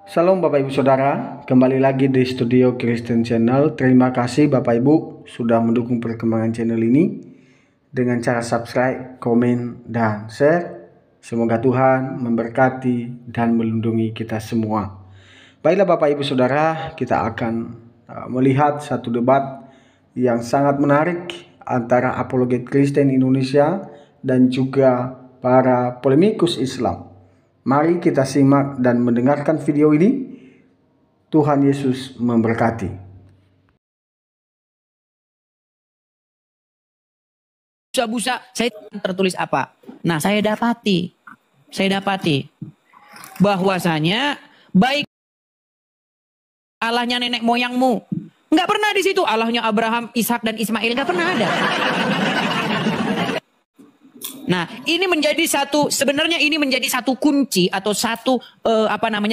Salam Bapak Ibu Saudara, kembali lagi di Studio Kristen Channel. Terima kasih Bapak Ibu sudah mendukung perkembangan channel ini dengan cara subscribe, komen, dan share. Semoga Tuhan memberkati dan melindungi kita semua. Baiklah Bapak Ibu Saudara, kita akan melihat satu debat yang sangat menarik antara apologet Kristen Indonesia dan juga para polemikus Islam. Mari kita simak dan mendengarkan video ini. Tuhan Yesus memberkati. Busa-busa, saya tertulis apa? Nah, saya dapati bahwasanya baik Allahnya nenek moyangmu, nggak pernah di situ Allahnya Abraham, Ishak dan Ismail, nggak pernah ada. Nah, ini menjadi sebenarnya ini menjadi satu kunci atau satu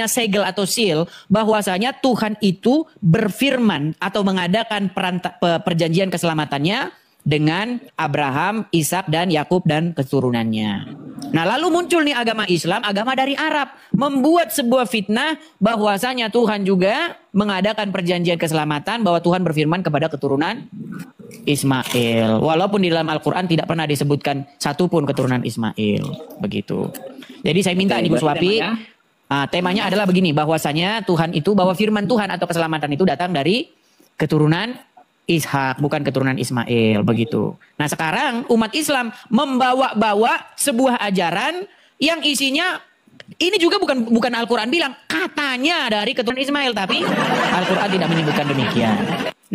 segel atau seal bahwasanya Tuhan itu berfirman atau mengadakan perjanjian keselamatannya dengan Abraham, Ishak dan Yakub dan keturunannya. Nah, lalu muncul nih agama Islam, agama dari Arab, membuat sebuah fitnah bahwasanya Tuhan juga mengadakan perjanjian keselamatan, bahwa Tuhan berfirman kepada keturunan Ismail. Walaupun di dalam Al-Quran tidak pernah disebutkan satupun keturunan Ismail. Begitu. Jadi saya minta Ibu Suwapi, temanya adalah begini, bahwasanya Tuhan itu, bahwa firman Tuhan atau keselamatan itu datang dari keturunan Ishak, bukan keturunan Ismail. Begitu. Nah, sekarang umat Islam membawa-bawa sebuah ajaran yang isinya ini juga bukan Al-Quran bilang, katanya dari keturunan Ismail, tapi Al-Quran tidak menyebutkan demikian.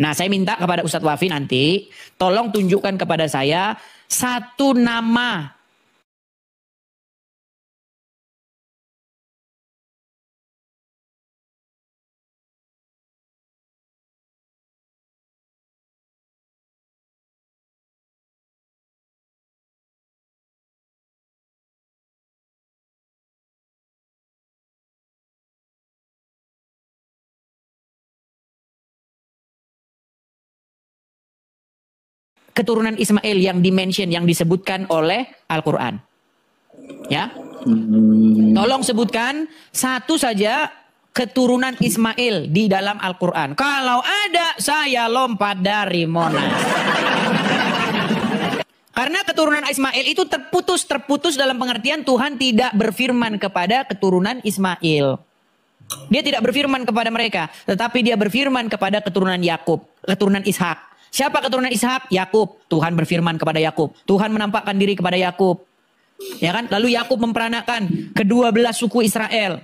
Nah, saya minta kepada Ustadz Wafi nanti, tolong tunjukkan kepada saya satu nama keturunan Ismail yang dimention, yang disebutkan oleh Al-Quran. Ya, tolong sebutkan satu saja keturunan Ismail di dalam Al-Quran. Kalau ada, saya lompat dari Monas. Karena keturunan Ismail itu terputus dalam pengertian Tuhan tidak berfirman kepada keturunan Ismail. Dia tidak berfirman kepada mereka, tetapi dia berfirman kepada keturunan Yakub, keturunan Ishak. Siapa keturunan Ishak? Yakub. Tuhan berfirman kepada Yakub. Tuhan menampakkan diri kepada Yakub. Ya kan? Lalu Yakub memperanakan ke-12 suku Israel.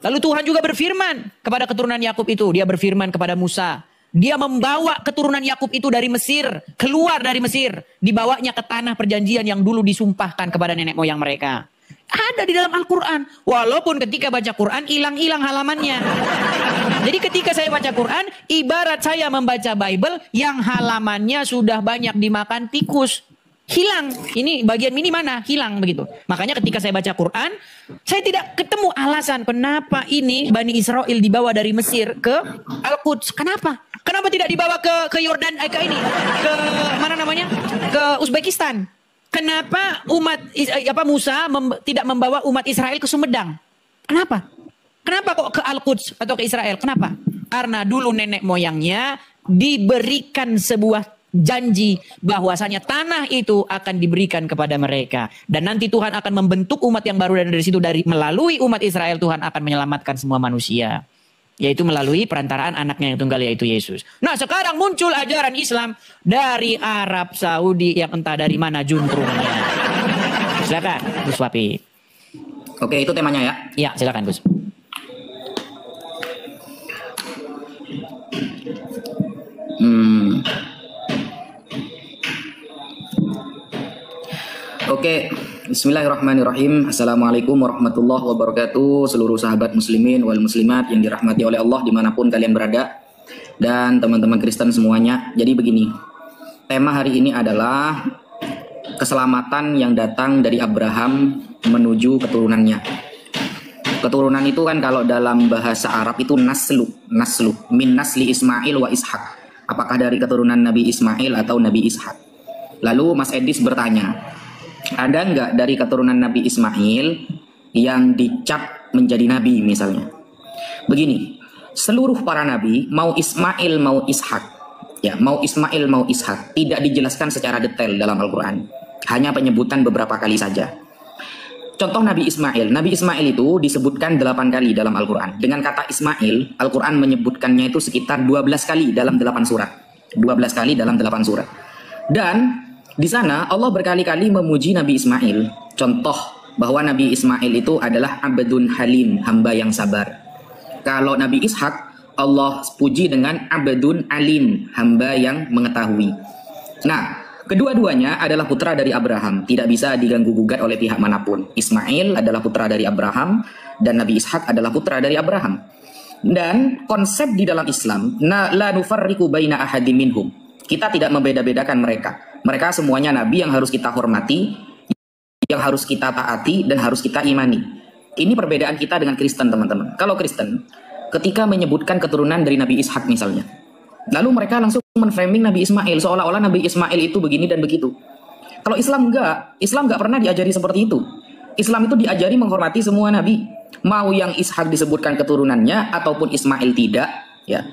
Lalu Tuhan juga berfirman kepada keturunan Yakub itu. Dia berfirman kepada Musa. Dia membawa keturunan Yakub itu dari Mesir, keluar dari Mesir, dibawanya ke tanah perjanjian yang dulu disumpahkan kepada nenek moyang mereka. Ada di dalam Al-Quran. Walaupun ketika baca Quran hilang-hilang halamannya. Jadi ketika saya baca Quran, ibarat saya membaca Bible yang halamannya sudah banyak dimakan tikus. Hilang. Ini bagian ini mana? Hilang begitu. Makanya ketika saya baca Quran, saya tidak ketemu alasan kenapa ini Bani Israel dibawa dari Mesir ke Al-Quds. Kenapa? Kenapa tidak dibawa ke Yordan, ke ini? Ke mana namanya? Ke Uzbekistan. Kenapa Musa tidak membawa umat Israel ke Sumedang? Kenapa? Kenapa kok ke Al-Quds atau ke Israel? Kenapa? Karena dulu nenek moyangnya diberikan sebuah janji bahwasanya tanah itu akan diberikan kepada mereka. Dan nanti Tuhan akan membentuk umat yang baru, dan dari situ melalui umat Israel Tuhan akan menyelamatkan semua manusia. Yaitu melalui perantaraan anaknya yang tunggal, yaitu Yesus. Nah, sekarang muncul ajaran Islam dari Arab Saudi yang entah dari mana juntrungnya. Silakan, Gus Wapi. Oke, itu temanya ya? Ya, silakan Gus. Oke, bismillahirrahmanirrahim. Assalamualaikum warahmatullahi wabarakatuh. Seluruh sahabat muslimin wal muslimat yang dirahmati oleh Allah dimanapun kalian berada, dan teman-teman Kristen semuanya. Jadi begini, tema hari ini adalah keselamatan yang datang dari Abraham menuju keturunannya. Keturunan itu kan kalau dalam bahasa Arab itu naslu, min nasli Ismail wa Ishak. Apakah dari keturunan Nabi Ismail atau Nabi Ishak? Lalu Mas Edis bertanya, ada nggak dari keturunan Nabi Ismail yang dicap menjadi nabi misalnya? Begini, seluruh para nabi, mau Ismail mau Ishak, ya, mau Ismail mau Ishak, tidak dijelaskan secara detail dalam Al-Quran. Hanya penyebutan beberapa kali saja. Contoh Nabi Ismail itu disebutkan 8 kali dalam Al-Quran. Dengan kata Ismail, Al-Quran menyebutkannya itu sekitar 12 kali dalam 8 surat. 12 kali dalam 8 surat. Dan di sana Allah berkali-kali memuji Nabi Ismail. Contoh bahwa Nabi Ismail itu adalah abdun halim, hamba yang sabar. Kalau Nabi Ishak, Allah puji dengan abdun alim, hamba yang mengetahui. Nah, kedua-duanya adalah putra dari Abraham, tidak bisa diganggu-gugat oleh pihak manapun. Ismail adalah putra dari Abraham dan Nabi Ishak adalah putra dari Abraham. Dan konsep di dalam Islam, la nufarriqu baina ahadim minhum. Kita tidak membeda-bedakan mereka. Mereka semuanya nabi yang harus kita hormati, yang harus kita taati dan harus kita imani. Ini perbedaan kita dengan Kristen, teman-teman. Kalau Kristen, ketika menyebutkan keturunan dari Nabi Ishak misalnya, lalu mereka langsung menframing Nabi Ismail seolah-olah Nabi Ismail itu begini dan begitu. Kalau Islam enggak pernah diajari seperti itu. Islam itu diajari menghormati semua nabi. Mau yang Ishak disebutkan keturunannya ataupun Ismail tidak, ya.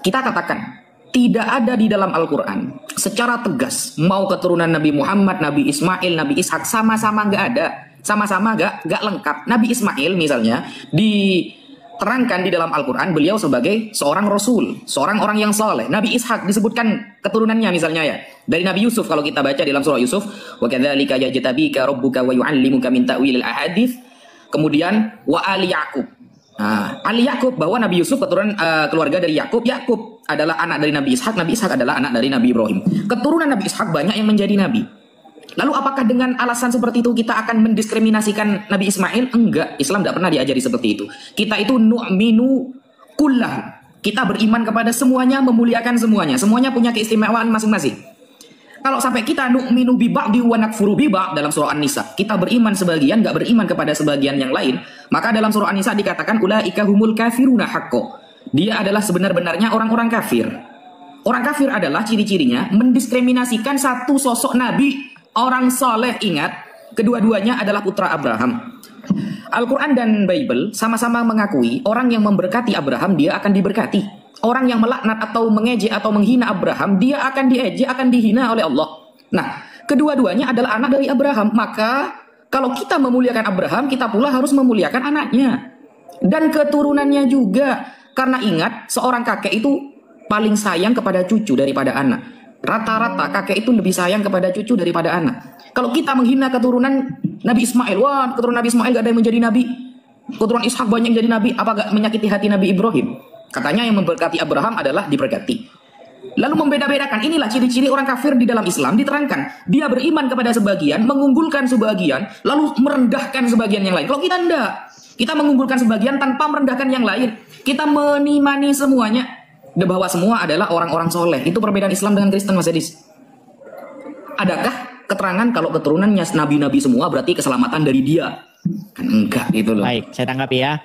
Kita katakan tidak ada di dalam Al-Quran secara tegas mau keturunan Nabi Muhammad, Nabi Ismail, Nabi Ishak sama-sama nggak ada, sama-sama nggak lengkap. Nabi Ismail misalnya diterangkan di dalam Al-Quran beliau sebagai seorang rasul, seorang orang yang saleh. Nabi Ishak disebutkan keturunannya misalnya ya dari Nabi Yusuf, kalau kita baca dalam surah Yusuf, wa kadzalika yajtabika rabbuka wa yu'allimuka min ta'wilil ahadits. Kemudian wa ali Yakub. Nah, Ali Yakub, bahwa Nabi Yusuf keturunan keluarga dari Yakub. Yakub adalah anak dari Nabi Ishak, Nabi Ishak adalah anak dari Nabi Ibrahim. Keturunan Nabi Ishak banyak yang menjadi nabi. Lalu apakah dengan alasan seperti itu kita akan mendiskriminasikan Nabi Ismail? Enggak, Islam tidak pernah diajari seperti itu. Kita itu nu'minu kullah. Kita beriman kepada semuanya, memuliakan semuanya. Semuanya punya keistimewaan masing-masing. Kalau sampai kita nu'minu bi ba'di wa nakfuru bi ba'd dalam surah An-Nisa, kita beriman sebagian, enggak beriman kepada sebagian yang lain, maka dalam surah An-Nisa dikatakan ulaika humul kafiruna haqqo. Dia adalah sebenar-benarnya orang-orang kafir. Orang kafir adalah ciri-cirinya mendiskriminasikan satu sosok nabi, orang soleh. Ingat, kedua-duanya adalah putra Abraham. Al-Quran dan Bible sama-sama mengakui orang yang memberkati Abraham dia akan diberkati. Orang yang melaknat atau mengejek atau menghina Abraham dia akan diejek, akan dihina oleh Allah. Nah, kedua-duanya adalah anak dari Abraham. Maka kalau kita memuliakan Abraham, kita pula harus memuliakan anaknya dan keturunannya juga. Karena ingat, seorang kakek itu paling sayang kepada cucu daripada anak. Rata-rata kakek itu lebih sayang kepada cucu daripada anak. Kalau kita menghina keturunan Nabi Ismail, wah keturunan Nabi Ismail gak ada yang menjadi nabi. Keturunan Ishak banyak yang jadi nabi, apa gak menyakiti hati Nabi Ibrahim? Katanya yang memberkati Abraham adalah diberkati. Lalu membeda-bedakan, inilah ciri-ciri orang kafir di dalam Islam diterangkan. Dia beriman kepada sebagian, mengunggulkan sebagian, lalu merendahkan sebagian yang lain. Kalau kita enggak, kita mengunggulkan sebagian tanpa merendahkan yang lain. Kita menimani semuanya, bahwa semua adalah orang-orang soleh. Itu perbedaan Islam dengan Kristen, Mas Edis. Adakah keterangan kalau keturunannya nabi-nabi semua berarti keselamatan dari dia? Kan enggak gitu loh. Baik, saya tanggapi ya.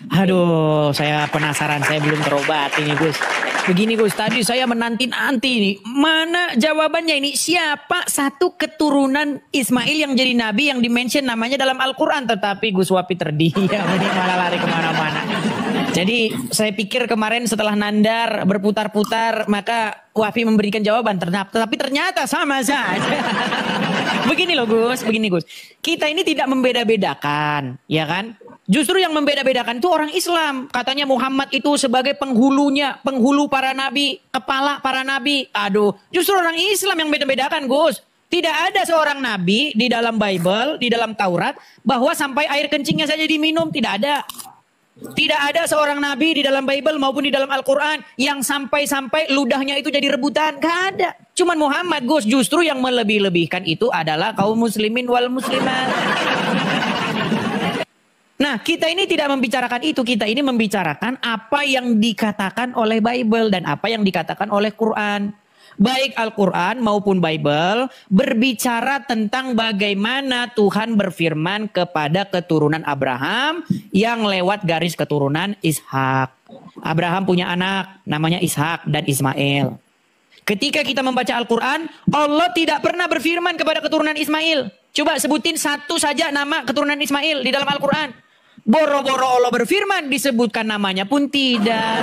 Aduh, saya penasaran, saya belum terobat ini Gus. Begini Gus, tadi saya menanti-nanti nih, mana jawabannya ini? Siapa satu keturunan Ismail yang jadi nabi yang dimention namanya dalam Al-Quran? Tetapi Gus Wapi terdiam, ini malah lari kemana-mana. Jadi saya pikir kemarin setelah Nandar berputar-putar, maka Wafi memberikan jawaban, tetapi ternyata sama saja. Begini loh Gus, begini Gus. Kita ini tidak membeda-bedakan, ya kan? Justru yang membeda-bedakan itu orang Islam. Katanya Muhammad itu sebagai penghulunya, penghulu para nabi, kepala para nabi. Aduh, justru orang Islam yang beda-bedakan Gus. Tidak ada seorang nabi di dalam Bible, di dalam Taurat, bahwa sampai air kencingnya saja diminum. Tidak ada. Tidak ada seorang nabi di dalam Bible maupun di dalam Al-Quran yang sampai-sampai ludahnya itu jadi rebutan. Gak ada. Cuman Muhammad Gus, justru yang melebih-lebihkan itu adalah kaum muslimin wal muslimat. Nah, kita ini tidak membicarakan itu. Kita ini membicarakan apa yang dikatakan oleh Bible dan apa yang dikatakan oleh Quran. Baik Al-Quran maupun Bible berbicara tentang bagaimana Tuhan berfirman kepada keturunan Abraham yang lewat garis keturunan Ishak. Abraham punya anak namanya Ishak dan Ismail. Ketika kita membaca Al-Quran, Allah tidak pernah berfirman kepada keturunan Ismail. Coba sebutin satu saja nama keturunan Ismail di dalam Al-Quran. Boro-boro Allah berfirman, disebutkan namanya pun tidak.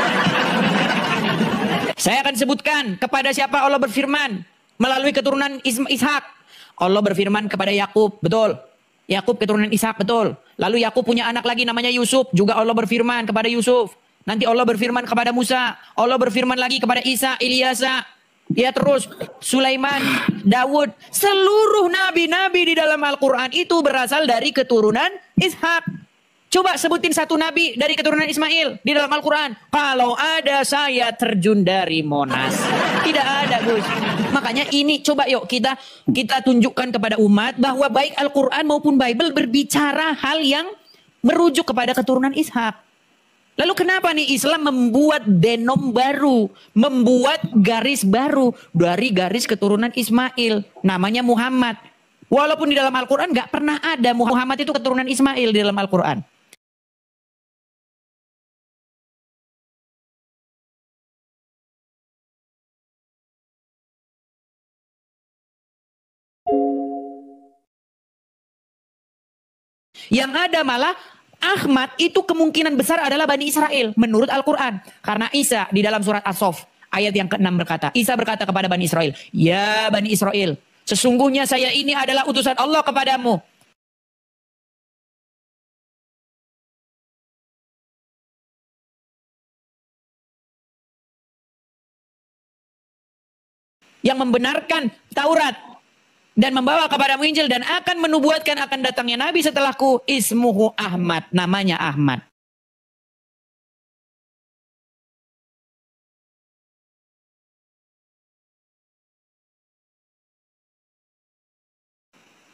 Saya akan sebutkan kepada siapa Allah berfirman melalui keturunan Ishak. Allah berfirman kepada Yakub, betul. Yakub keturunan Ishak, betul. Lalu Yakub punya anak lagi namanya Yusuf, juga Allah berfirman kepada Yusuf. Nanti Allah berfirman kepada Musa, Allah berfirman lagi kepada Isa, Ilyasa, ya terus Sulaiman, Daud. Seluruh nabi-nabi di dalam Al-Quran itu berasal dari keturunan Ishak. Coba sebutin satu nabi dari keturunan Ismail di dalam Al-Quran. Kalau ada, saya terjun dari Monas. Tidak ada, Gus. Makanya ini coba yuk kita tunjukkan kepada umat bahwa baik Al-Quran maupun Bible berbicara hal yang merujuk kepada keturunan Ishak. Lalu kenapa nih Islam membuat denom baru, membuat garis baru dari garis keturunan Ismail, namanya Muhammad. Walaupun di dalam Al-Quran nggak pernah ada Muhammad itu keturunan Ismail di dalam Al-Quran. Yang ada malah Ahmad itu kemungkinan besar adalah Bani Israel menurut Al-Quran. Karena Isa di dalam surat As-Saff ayat yang ke-6 berkata, Isa berkata kepada Bani Israel, ya Bani Israel, sesungguhnya saya ini adalah utusan Allah kepadamu. Yang membenarkan Taurat dan membawa kepadamu Injil dan akan menubuatkan akan datangnya Nabi setelahku, ismuhu Ahmad, namanya Ahmad.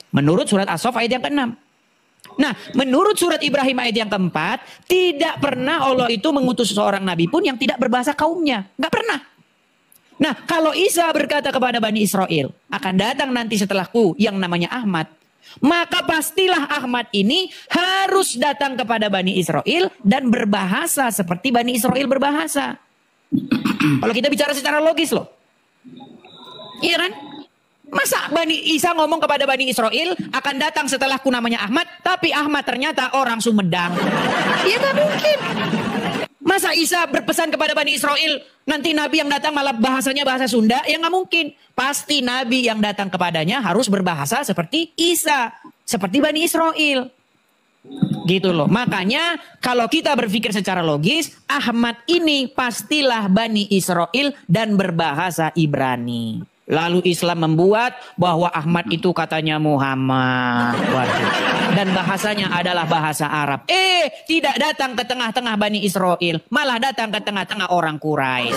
Menurut surat As-Saff ayat yang ke-6. Nah, menurut surat Ibrahim ayat yang ke-4, tidak pernah Allah itu mengutus seorang nabi pun yang tidak berbahasa kaumnya. Nggak pernah. Nah, kalau Isa berkata kepada Bani Israel, akan datang nanti setelahku yang namanya Ahmad, maka pastilah Ahmad ini harus datang kepada Bani Israel dan berbahasa seperti Bani Israel berbahasa. Kalau kita bicara secara logis loh. Iya kan? Masa Bani Isa ngomong kepada Bani Israel, akan datang setelahku namanya Ahmad, tapi Ahmad ternyata orang Sumedang. Iya gak mungkin. Masa Isa berpesan kepada Bani Israel, nanti Nabi yang datang malah bahasanya bahasa Sunda? Ya nggak mungkin. Pasti Nabi yang datang kepadanya harus berbahasa seperti Isa. Seperti Bani Israel. Gitu loh. Makanya kalau kita berpikir secara logis, Ahmad ini pastilah Bani Israel dan berbahasa Ibrani. Lalu Islam membuat bahwa Ahmad itu katanya Muhammad. Waduh. Dan bahasanya adalah bahasa Arab. Tidak datang ke tengah-tengah Bani Israel. Malah datang ke tengah-tengah orang Quraisy.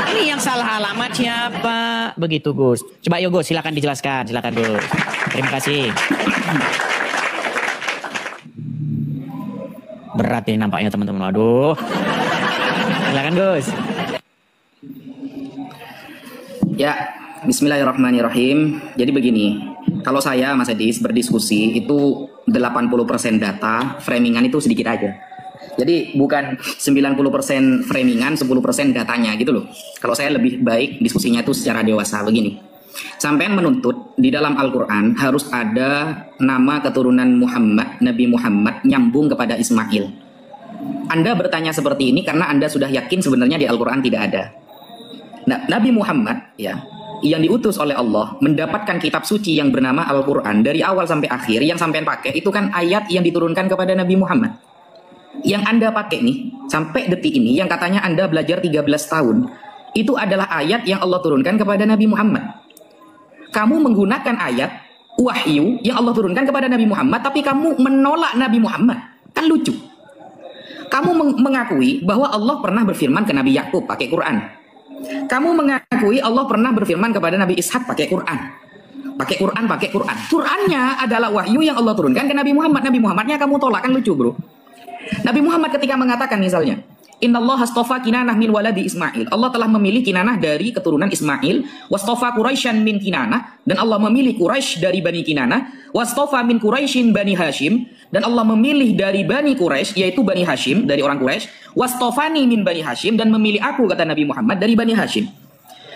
Ini yang salah alamat siapa? Begitu Gus. Coba yuk Gus, silakan dijelaskan. Silakan Gus. Terima kasih. Berat ini nampaknya teman-teman. Waduh. Silakan Gus. Ya, bismillahirrahmanirrahim. Jadi begini, kalau saya Mas Edis berdiskusi itu 80% data, framingan itu sedikit aja. Jadi bukan 90% framingan, 10% datanya gitu loh. Kalau saya lebih baik diskusinya itu secara dewasa begini. Sampean menuntut di dalam Al-Quran harus ada nama keturunan Muhammad, Nabi Muhammad nyambung kepada Ismail. Anda bertanya seperti ini karena Anda sudah yakin sebenarnya di Al-Quran tidak ada. Nah, Nabi Muhammad ya yang diutus oleh Allah mendapatkan kitab suci yang bernama Al-Quran dari awal sampai akhir, yang sampean pakai itu kan ayat yang diturunkan kepada Nabi Muhammad. Yang Anda pakai nih sampai detik ini, yang katanya Anda belajar 13 tahun, itu adalah ayat yang Allah turunkan kepada Nabi Muhammad. Kamu menggunakan ayat wahyu yang Allah turunkan kepada Nabi Muhammad, tapi kamu menolak Nabi Muhammad. Kan lucu. Kamu mengakui bahwa Allah pernah berfirman ke Nabi Yakub pakai Quran. Kamu mengakui Allah pernah berfirman kepada Nabi Ishak pakai Quran. Pakai Quran, pakai Quran. Qurannya adalah wahyu yang Allah turunkan ke Nabi Muhammad. Nabi Muhammadnya kamu tolak, kan lucu bro. Nabi Muhammad ketika mengatakan misalnya, Innallaha astafa Kinanah min waladi Ismail. Allah telah memilih Kinanah dari keturunan Ismail. Wastafa Quraisyan min Kinanah. Dan Allah memilih Quraisy dari Bani Kinanah. Wastafa min Quraisyin Bani Hashim. Dan Allah memilih dari Bani Quraisy, yaitu Bani Hashim, dari orang Quraisy. Wastafani min Bani Hashim. Dan memilih aku, kata Nabi Muhammad, dari Bani Hashim.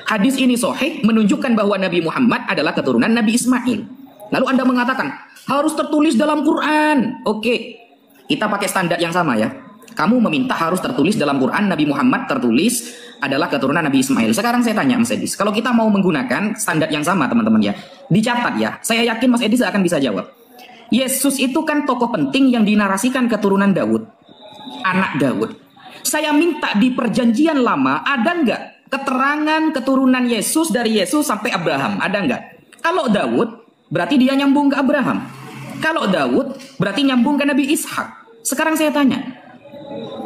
Hadis ini sahih menunjukkan bahwa Nabi Muhammad adalah keturunan Nabi Ismail. Lalu Anda mengatakan, harus tertulis dalam Quran. Oke. Kita pakai standar yang sama ya. Kamu meminta harus tertulis dalam Quran Nabi Muhammad tertulis adalah keturunan Nabi Ismail. Sekarang saya tanya Mas Edis, kalau kita mau menggunakan standar yang sama teman-teman ya, dicatat ya. Saya yakin Mas Edis akan bisa jawab. Yesus itu kan tokoh penting yang dinarasikan keturunan Daud, anak Daud. Saya minta di perjanjian lama ada nggak keterangan keturunan Yesus dari Yesus sampai Abraham? Ada nggak? Kalau Daud berarti dia nyambung ke Abraham. Kalau Daud berarti nyambung ke Nabi Ishak. Sekarang saya tanya,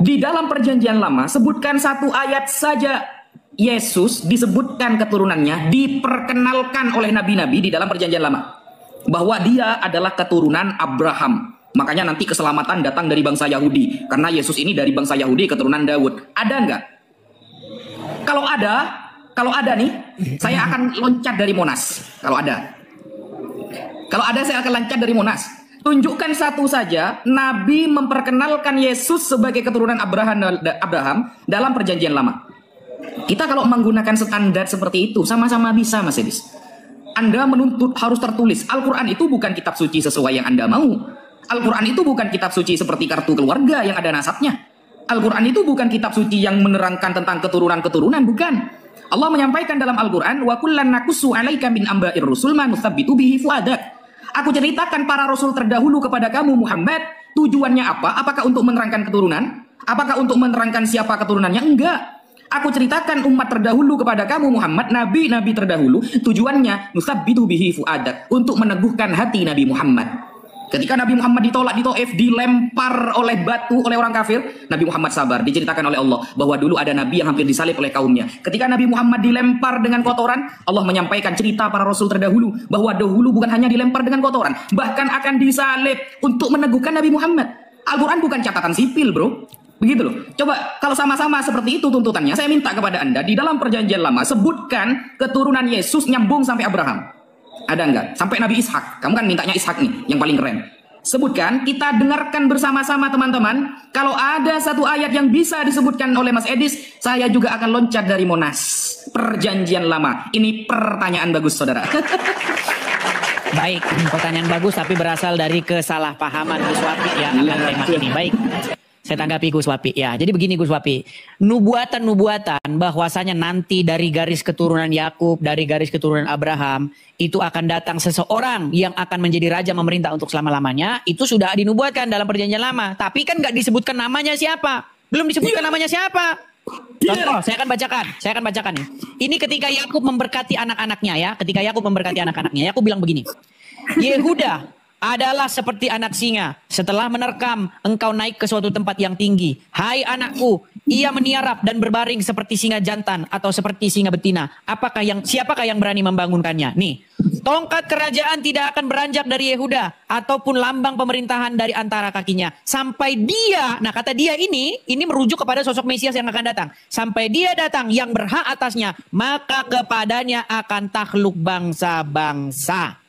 di dalam perjanjian lama sebutkan satu ayat saja Yesus disebutkan keturunannya, diperkenalkan oleh nabi-nabi di dalam perjanjian lama bahwa dia adalah keturunan Abraham. Makanya nanti keselamatan datang dari bangsa Yahudi karena Yesus ini dari bangsa Yahudi keturunan Daud. Ada nggak? Kalau ada nih, saya akan loncat dari Monas. Kalau ada saya akan loncat dari Monas. Tunjukkan satu saja Nabi memperkenalkan Yesus sebagai keturunan Abraham dalam perjanjian lama. Kita kalau menggunakan standar seperti itu sama-sama bisa Mas Edis. Anda menuntut harus tertulis. Al-Quran itu bukan kitab suci sesuai yang Anda mau. Al-Quran itu bukan kitab suci seperti kartu keluarga yang ada nasabnya. Al-Quran itu bukan kitab suci yang menerangkan tentang keturunan-keturunan, bukan. Allah menyampaikan dalam Al-Quran, wa kullan naqussu 'alaika min amba'ir rusul ma nuthabbitu bihi fuadak. Aku ceritakan para rasul terdahulu kepada kamu Muhammad. Tujuannya apa? Apakah untuk menerangkan keturunan? Apakah untuk menerangkan siapa keturunannya? Enggak. Aku ceritakan umat terdahulu kepada kamu Muhammad, nabi-nabi terdahulu, tujuannya nusabbitu bihi fuadak, untuk meneguhkan hati Nabi Muhammad. Ketika Nabi Muhammad ditolak di Taif, dilempar oleh batu oleh orang kafir, Nabi Muhammad sabar. Diceritakan oleh Allah bahwa dulu ada nabi yang hampir disalib oleh kaumnya. Ketika Nabi Muhammad dilempar dengan kotoran, Allah menyampaikan cerita para rasul terdahulu bahwa dahulu bukan hanya dilempar dengan kotoran, bahkan akan disalib untuk meneguhkan Nabi Muhammad. Al-Quran bukan catatan sipil, bro. Begitu loh. Coba kalau sama-sama seperti itu tuntutannya, saya minta kepada Anda di dalam perjanjian lama sebutkan keturunan Yesus nyambung sampai Abraham. Ada enggak? Sampai Nabi Ishak. Kamu kan mintanya Ishak nih, yang paling keren. Sebutkan, kita dengarkan bersama-sama teman-teman. Kalau ada satu ayat yang bisa disebutkan oleh Mas Edis, saya juga akan loncat dari Monas. Perjanjian lama. Ini pertanyaan bagus, saudara. Baik, pertanyaan bagus tapi berasal dari kesalahpahaman Gus Wapi ya akan tema ini. Baik. Saya tanggapi Gus Wapi ya. Jadi begini Gus Wapi, nubuatan-nubuatan bahwasanya nanti dari garis keturunan Yakub, dari garis keturunan Abraham itu akan datang seseorang yang akan menjadi raja memerintah untuk selama-lamanya, itu sudah dinubuatkan dalam perjanjian lama. Tapi kan nggak disebutkan namanya siapa, belum disebutkan namanya siapa. Contoh, saya akan bacakan nih. Ini ketika Yakub memberkati anak-anaknya ya, Yakub bilang begini, Yehuda adalah seperti anak singa. Setelah menerkam, engkau naik ke suatu tempat yang tinggi. Hai anakku, ia meniarap dan berbaring seperti singa jantan atau seperti singa betina. Siapakah yang berani membangunkannya? Nih, tongkat kerajaan tidak akan beranjak dari Yehuda ataupun lambang pemerintahan dari antara kakinya sampai dia. Nah, kata dia ini merujuk kepada sosok Mesias yang akan datang. Sampai dia datang yang berhak atasnya, maka kepadanya akan takluk bangsa-bangsa.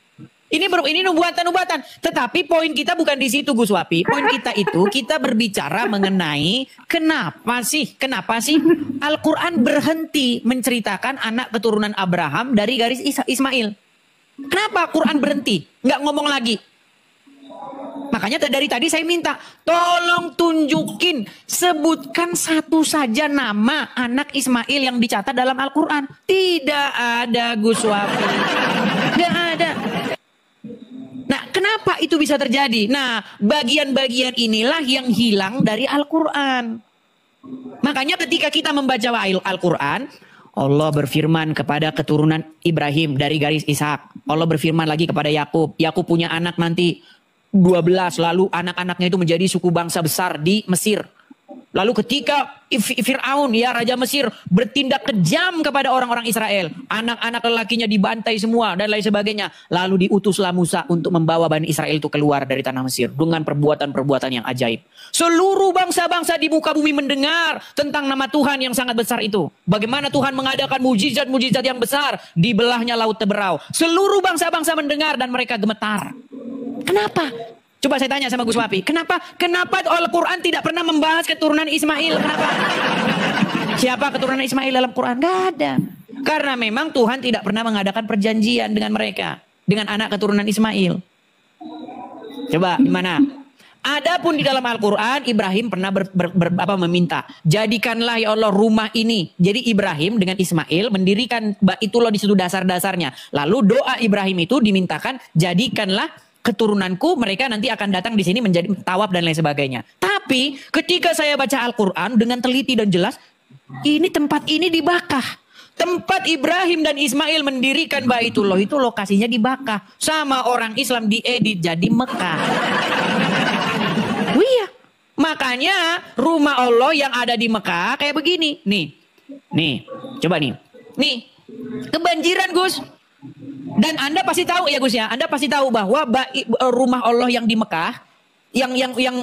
Ini nubuatan-nubuatan. Tetapi poin kita bukan di situ Gus Wapi. Poin kita itu kita berbicara mengenai kenapa sih Al-Quran berhenti menceritakan anak keturunan Abraham dari garis Ismail. Kenapa Quran berhenti? Nggak ngomong lagi. Makanya dari tadi saya minta tolong tunjukin, sebutkan satu saja nama anak Ismail yang dicatat dalam Al-Quran. Tidak ada Gus Wapi. Tidak ada. Nah, kenapa itu bisa terjadi? Nah, bagian-bagian inilah yang hilang dari Al-Quran. Makanya ketika kita membaca Al-Quran, Allah berfirman kepada keturunan Ibrahim dari garis Ishak. Allah berfirman lagi kepada Yakub. Yakub punya anak nanti 12, lalu anak-anaknya itu menjadi suku bangsa besar di Mesir. Lalu ketika Fir'aun ya Raja Mesir bertindak kejam kepada orang-orang Israel, anak-anak lelakinya dibantai semua dan lain sebagainya, lalu diutuslah Musa untuk membawa Bani Israel itu keluar dari tanah Mesir dengan perbuatan-perbuatan yang ajaib. Seluruh bangsa-bangsa di muka bumi mendengar tentang nama Tuhan yang sangat besar itu. Bagaimana Tuhan mengadakan mujizat-mujizat yang besar, dibelahnya laut Teberau. Seluruh bangsa-bangsa mendengar dan mereka gemetar. Kenapa? Coba saya tanya sama Gus Wapi, kenapa Al-Quran tidak pernah membahas keturunan Ismail? Kenapa? Siapa keturunan Ismail dalam Quran? Gak ada. Karena memang Tuhan tidak pernah mengadakan perjanjian dengan mereka, dengan anak keturunan Ismail. Coba di mana? Adapun di dalam Al-Quran, Ibrahim pernah meminta, jadikanlah ya Allah rumah ini. Jadi Ibrahim dengan Ismail mendirikan Baitullah di situ dasar-dasarnya. Lalu doa Ibrahim itu dimintakan, jadikanlah keturunanku, mereka nanti akan datang di sini menjadi tawaf dan lain sebagainya. Tapi ketika saya baca Al-Quran dengan teliti dan jelas, ini tempat ini dibakar. Tempat Ibrahim dan Ismail mendirikan Baitullah itu lokasinya di Bakkah. Sama orang Islam diedit jadi Mekah. Oh iya. Makanya rumah Allah yang ada di Mekah kayak begini. Nih. Coba nih. Nih. Kebanjiran, Gus. Dan Anda pasti tahu ya, Gus ya. Anda pasti tahu bahwa rumah Allah yang di Mekah, yang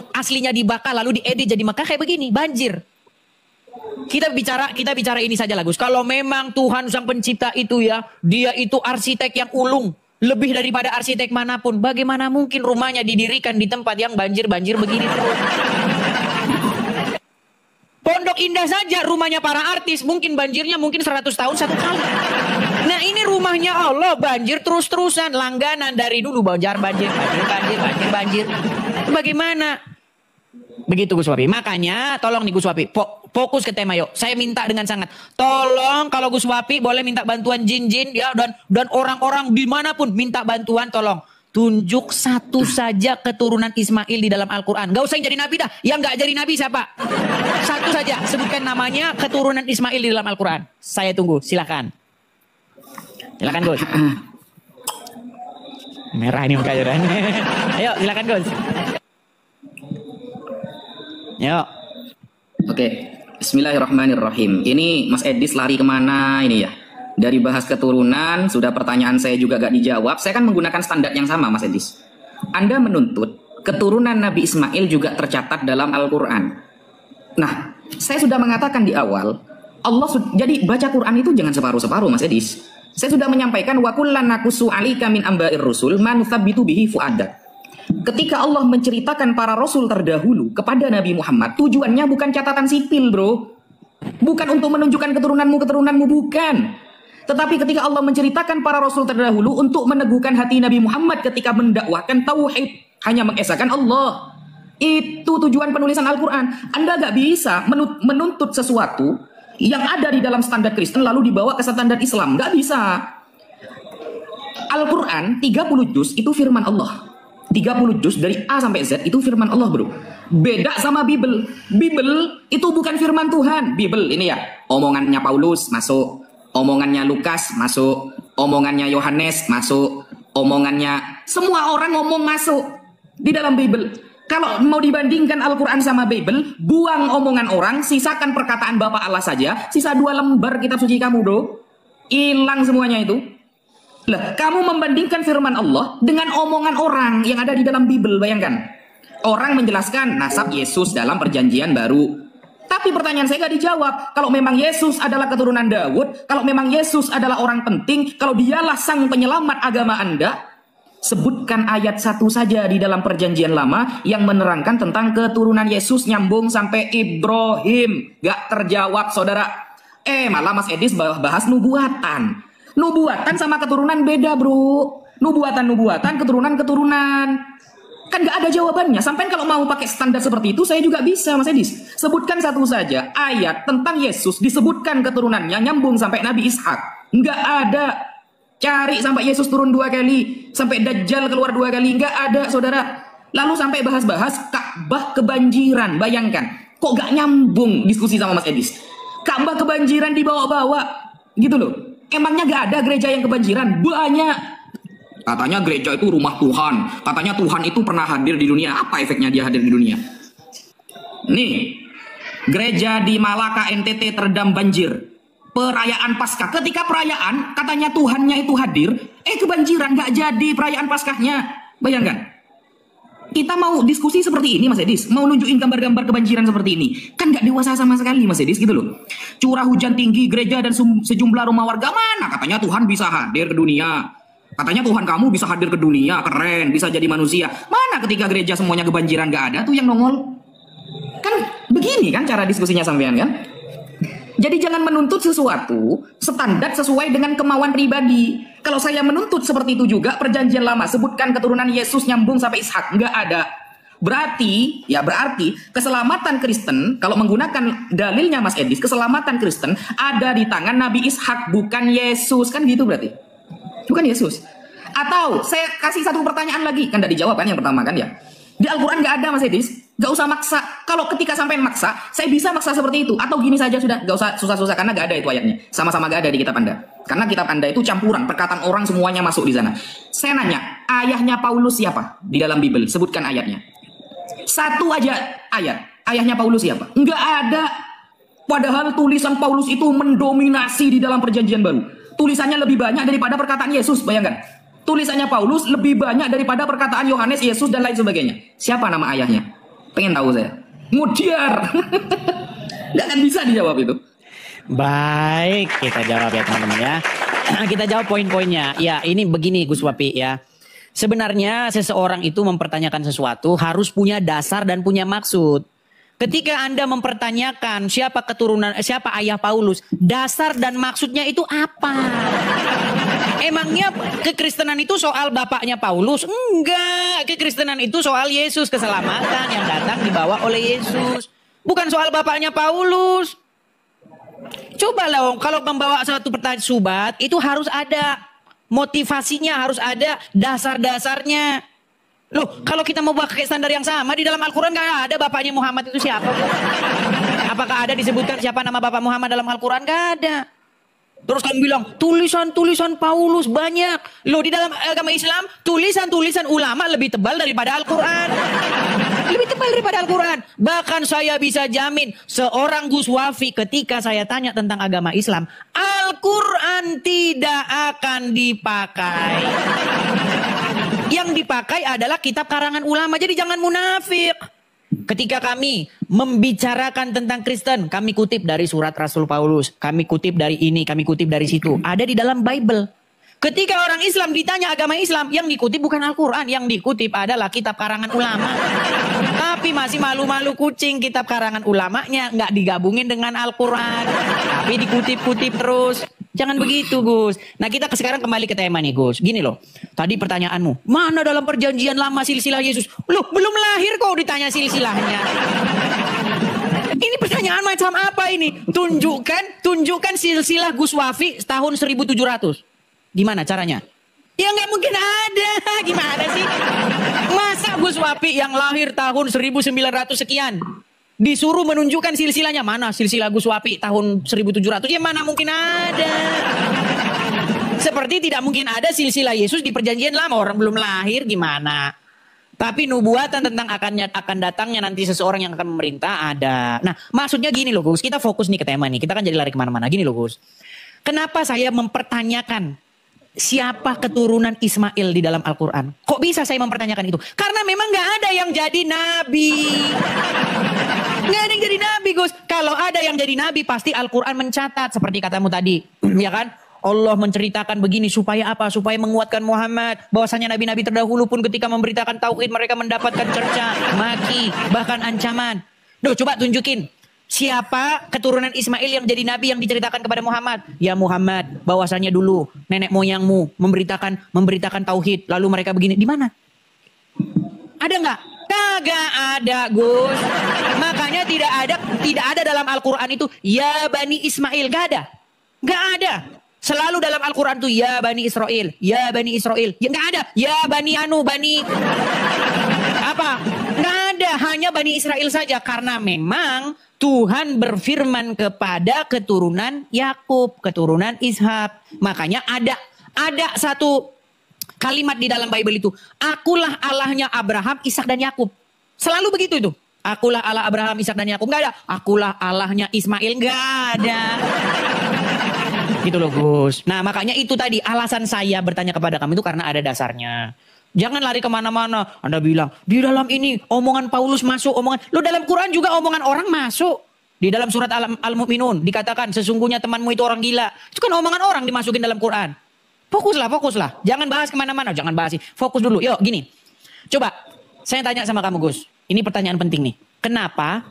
aslinya di Bakkah lalu diedit jadi Mekah kayak begini, banjir. Kita bicara ini saja lah, Gus. Kalau memang Tuhan Sang Pencipta itu ya, dia itu arsitek yang ulung, lebih daripada arsitek manapun. Bagaimana mungkin rumahnya didirikan di tempat yang banjir-banjir begini terus? Pondok Indah saja rumahnya para artis, mungkin banjirnya 100 tahun satu kali. Nah ini rumahnya Allah banjir terus-terusan, langganan dari dulu banjir. Bagaimana? Begitu Gus Wapi. Makanya tolong nih Gus Wapi, fokus ke tema yuk. Saya minta dengan sangat, tolong kalau Gus Wapi boleh minta bantuan jin-jin ya, dan orang-orang dimanapun minta bantuan, tolong tunjuk satu saja keturunan Ismail di dalam Al-Quran. Gak usah yang jadi nabi dah. Yang gak jadi nabi siapa? Satu saja, sebutkan namanya keturunan Ismail di dalam Al-Quran. Saya tunggu, silakan. Silakan Gus. Merah ini mukanya. Ayo silakan Gus. Yuk. Oke, Bismillahirrahmanirrahim. Ini Mas Edis lari kemana ini ya? Dari bahas keturunan, sudah pertanyaan saya juga gak dijawab. Saya kan menggunakan standar yang sama, Mas Edis. Anda menuntut keturunan Nabi Ismail juga tercatat dalam Al-Quran. Nah, saya sudah mengatakan di awal, jadi baca Quran itu jangan separuh-separuh, Mas Edis. Saya sudah menyampaikan, wa kullan naqussu 'alaika min amba'ir rusul ma nuthabbitu bihi fu'adak. Ketika Allah menceritakan para rasul terdahulu kepada Nabi Muhammad, tujuannya bukan catatan sipil, bro. Bukan untuk menunjukkan keturunanmu, bukan. Tetapi ketika Allah menceritakan para rasul terdahulu untuk meneguhkan hati Nabi Muhammad ketika mendakwahkan tauhid, hanya mengesahkan Allah. Itu tujuan penulisan Al-Quran. Anda gak bisa menuntut sesuatu yang ada di dalam standar Kristen lalu dibawa ke standar Islam. Gak bisa. Al-Quran 30 juz itu firman Allah. 30 juz dari A sampai Z itu firman Allah, bro. Beda sama Bible. Bible itu bukan firman Tuhan. Bible ini ya, omongannya Paulus masuk, omongannya Lukas masuk, omongannya Yohanes masuk, omongannya semua orang ngomong masuk di dalam Bible. Kalau mau dibandingkan Al-Quran sama Bible, buang omongan orang, sisakan perkataan Bapak Allah saja, sisa 2 lembar kitab suci kamu, bro. Hilang semuanya itu. Lah, kamu membandingkan firman Allah dengan omongan orang yang ada di dalam Bible, bayangkan. Orang menjelaskan nasab Yesus dalam perjanjian baru. Tapi pertanyaan saya gak dijawab. Kalau memang Yesus adalah keturunan Daud, kalau memang Yesus adalah orang penting, kalau dialah sang penyelamat agama Anda, sebutkan ayat satu saja di dalam perjanjian lama yang menerangkan tentang keturunan Yesus nyambung sampai Ibrahim. Gak terjawab, saudara. Malah Mas Edis bahas nubuatan. Nubuatan sama keturunan beda, bro. Nubuatan, keturunan. Kan gak ada jawabannya. Sampai kalau mau pakai standar seperti itu, saya juga bisa, Mas Edis. Sebutkan satu saja ayat tentang Yesus, disebutkan keturunannya, nyambung sampai Nabi Ishak. Nggak ada. Cari sampai Yesus turun 2 kali, sampai Dajjal keluar 2 kali. Nggak ada, saudara. Lalu sampai bahas-bahas Ka'bah kebanjiran. Bayangkan, kok gak nyambung diskusi sama Mas Edis. Ka'bah kebanjiran dibawa-bawa. Gitu loh. Emangnya gak ada gereja yang kebanjiran? Banyak. Katanya gereja itu rumah Tuhan. Katanya Tuhan itu pernah hadir di dunia. Apa efeknya dia hadir di dunia? Nih, gereja di Malaka NTT terendam banjir. Perayaan Paskah. Ketika perayaan, katanya Tuhannya itu hadir. Kebanjiran, gak jadi perayaan Paskahnya. Bayangkan. Kita mau diskusi seperti ini, Mas Edis. Mau nunjukin gambar-gambar kebanjiran seperti ini. Kan gak dewasa sama sekali, Mas Edis, gitu loh. Curah hujan tinggi, gereja dan sejumlah rumah warga. Mana katanya Tuhan bisa hadir ke dunia. Katanya Tuhan kamu bisa hadir ke dunia. Keren, bisa jadi manusia. Mana ketika gereja semuanya kebanjiran gak ada tuh yang nongol. Kan begini kan cara diskusinya sampean kan. Jadi jangan menuntut sesuatu standar sesuai dengan kemauan pribadi. Kalau saya menuntut seperti itu juga, perjanjian lama sebutkan keturunan Yesus nyambung sampai Ishak, nggak ada. Berarti keselamatan Kristen, kalau menggunakan dalilnya Mas Edis, keselamatan Kristen ada di tangan Nabi Ishak, bukan Yesus. Kan gitu berarti? Bukan Yesus. Atau saya kasih satu pertanyaan lagi, kan tidak dijawab kan yang pertama kan ya. Di Al-Quran nggak ada Mas Edis, nggak usah maksa. Kalau ketika sampai maksa, saya bisa maksa seperti itu. Atau gini saja sudah, nggak usah susah-susah karena nggak ada itu ayatnya. Sama-sama nggak ada di kitab Anda. Karena kitab Anda itu campuran, perkataan orang semuanya masuk di sana. Saya nanya, ayahnya Paulus siapa di dalam Bible? Sebutkan ayatnya. Satu aja ayat, ayahnya Paulus siapa? Nggak ada. Padahal tulisan Paulus itu mendominasi di dalam perjanjian baru. Tulisannya lebih banyak daripada perkataan Yesus, bayangkan. Tulisannya Paulus lebih banyak daripada perkataan Yohanes, Yesus, dan lain sebagainya. Siapa nama ayahnya? Pengen tahu saya. Mudyar. Nggak akan bisa dijawab itu. Baik, kita jawab ya teman-teman ya. Kita jawab poin-poinnya. Ya, ini begini Gus Wapi ya. Sebenarnya seseorang itu mempertanyakan sesuatu harus punya dasar dan punya maksud. Ketika Anda mempertanyakan siapa ayah Paulus, dasar dan maksudnya itu apa? Emangnya kekristenan itu soal bapaknya Paulus? Enggak, kekristenan itu soal Yesus, keselamatan yang datang dibawa oleh Yesus. Bukan soal bapaknya Paulus. Coba lah, kalau membawa suatu pertanyaan subat, itu harus ada motivasinya, harus ada dasar-dasarnya. Loh, kalau kita mau pakai standar yang sama, di dalam Al-Quran gak ada bapaknya Muhammad itu siapa? Apakah ada disebutkan siapa nama bapak Muhammad dalam Al-Quran? Gak ada. Terus kamu bilang, tulisan-tulisan Paulus banyak. Loh, di dalam agama Islam, tulisan-tulisan ulama lebih tebal daripada Al-Quran. Lebih tebal daripada Al-Quran. Bahkan saya bisa jamin, seorang Gus Wafi ketika saya tanya tentang agama Islam, Al-Quran tidak akan dipakai. Yang dipakai adalah kitab karangan ulama. Jadi jangan munafik. Ketika kami membicarakan tentang Kristen, kami kutip dari surat Rasul Paulus. Kami kutip dari ini, kami kutip dari situ. Ada di dalam Bible. Ketika orang Islam ditanya agama Islam, yang dikutip bukan Al-Quran. Yang dikutip adalah kitab karangan ulama. Tapi masih malu-malu kucing kitab karangan ulamanya. Nggak digabungin dengan Al-Quran. Tapi dikutip-kutip terus. Jangan begitu Gus. Nah kita sekarang kembali ke tema nih Gus. Gini loh. Tadi pertanyaanmu. Mana dalam perjanjian lama silsilah Yesus? Loh belum lahir kok ditanya silsilahnya. Ini pertanyaan macam apa ini? Tunjukkan silsilah Gus Wafi tahun 1700. Gimana caranya? Ya nggak mungkin ada. Gimana sih? Masa Gus Wafi yang lahir tahun 1900 sekian disuruh menunjukkan silsilahnya? Mana silsilah Gus Wafi tahun 1700? Ya mana mungkin ada. Seperti tidak mungkin ada silsilah Yesus di perjanjian lama. Orang belum lahir gimana? Tapi nubuatan tentang akan datangnya nanti seseorang yang akan memerintah ada. Nah maksudnya gini loh Gus. Kita fokus nih ke tema nih. Kita kan jadi lari kemana-mana. Gini loh Gus. Kenapa saya mempertanyakan siapa keturunan Ismail di dalam Al-Quran? Kok bisa saya mempertanyakan itu? Karena memang gak ada yang jadi nabi. Gak ada yang jadi nabi Gus. Kalau ada yang jadi nabi pasti Al-Quran mencatat. Seperti katamu tadi. Ya kan? Allah menceritakan begini supaya apa? Supaya menguatkan Muhammad. Bahwasanya nabi-nabi terdahulu pun ketika memberitakan tauhid mereka mendapatkan cerca, maki, bahkan ancaman. Duh coba tunjukin. Siapa keturunan Ismail yang jadi nabi yang diceritakan kepada Muhammad? Ya Muhammad, bahwasanya dulu nenek moyangmu memberitakan tauhid, lalu mereka begini. Di mana? Ada nggak? Kagak ada, Gus. Makanya tidak ada dalam Al-Quran itu ya Bani Ismail, gak ada. Gak ada. Selalu dalam Al-Quran tuh ya Bani Israel, ya Bani Israel. Ya nggak ada. Ya Bani Bani apa? Nggak ada. Hanya Bani Israel saja karena memang Tuhan berfirman kepada keturunan Yakub, keturunan Ishak. Makanya ada satu kalimat di dalam Bible itu. Akulah Allahnya Abraham, Ishak dan Yakub. Selalu begitu itu. Akulah Allah Abraham, Ishak dan Yakub. Enggak ada. Akulah Allahnya Ismail. Enggak ada. Gitu loh Gus. Nah makanya itu tadi alasan saya bertanya kepada kamu itu karena ada dasarnya. Jangan lari kemana-mana. Anda bilang, di dalam ini omongan Paulus masuk, lo dalam Quran juga omongan orang masuk. Di dalam surat Al-Mu'minun dikatakan, sesungguhnya temanmu itu orang gila. Itu kan omongan orang dimasukin dalam Quran. Fokuslah. Jangan bahas kemana-mana, jangan bahas. Fokus dulu, yuk gini. Coba, saya tanya sama kamu Gus. Ini pertanyaan penting nih. Kenapa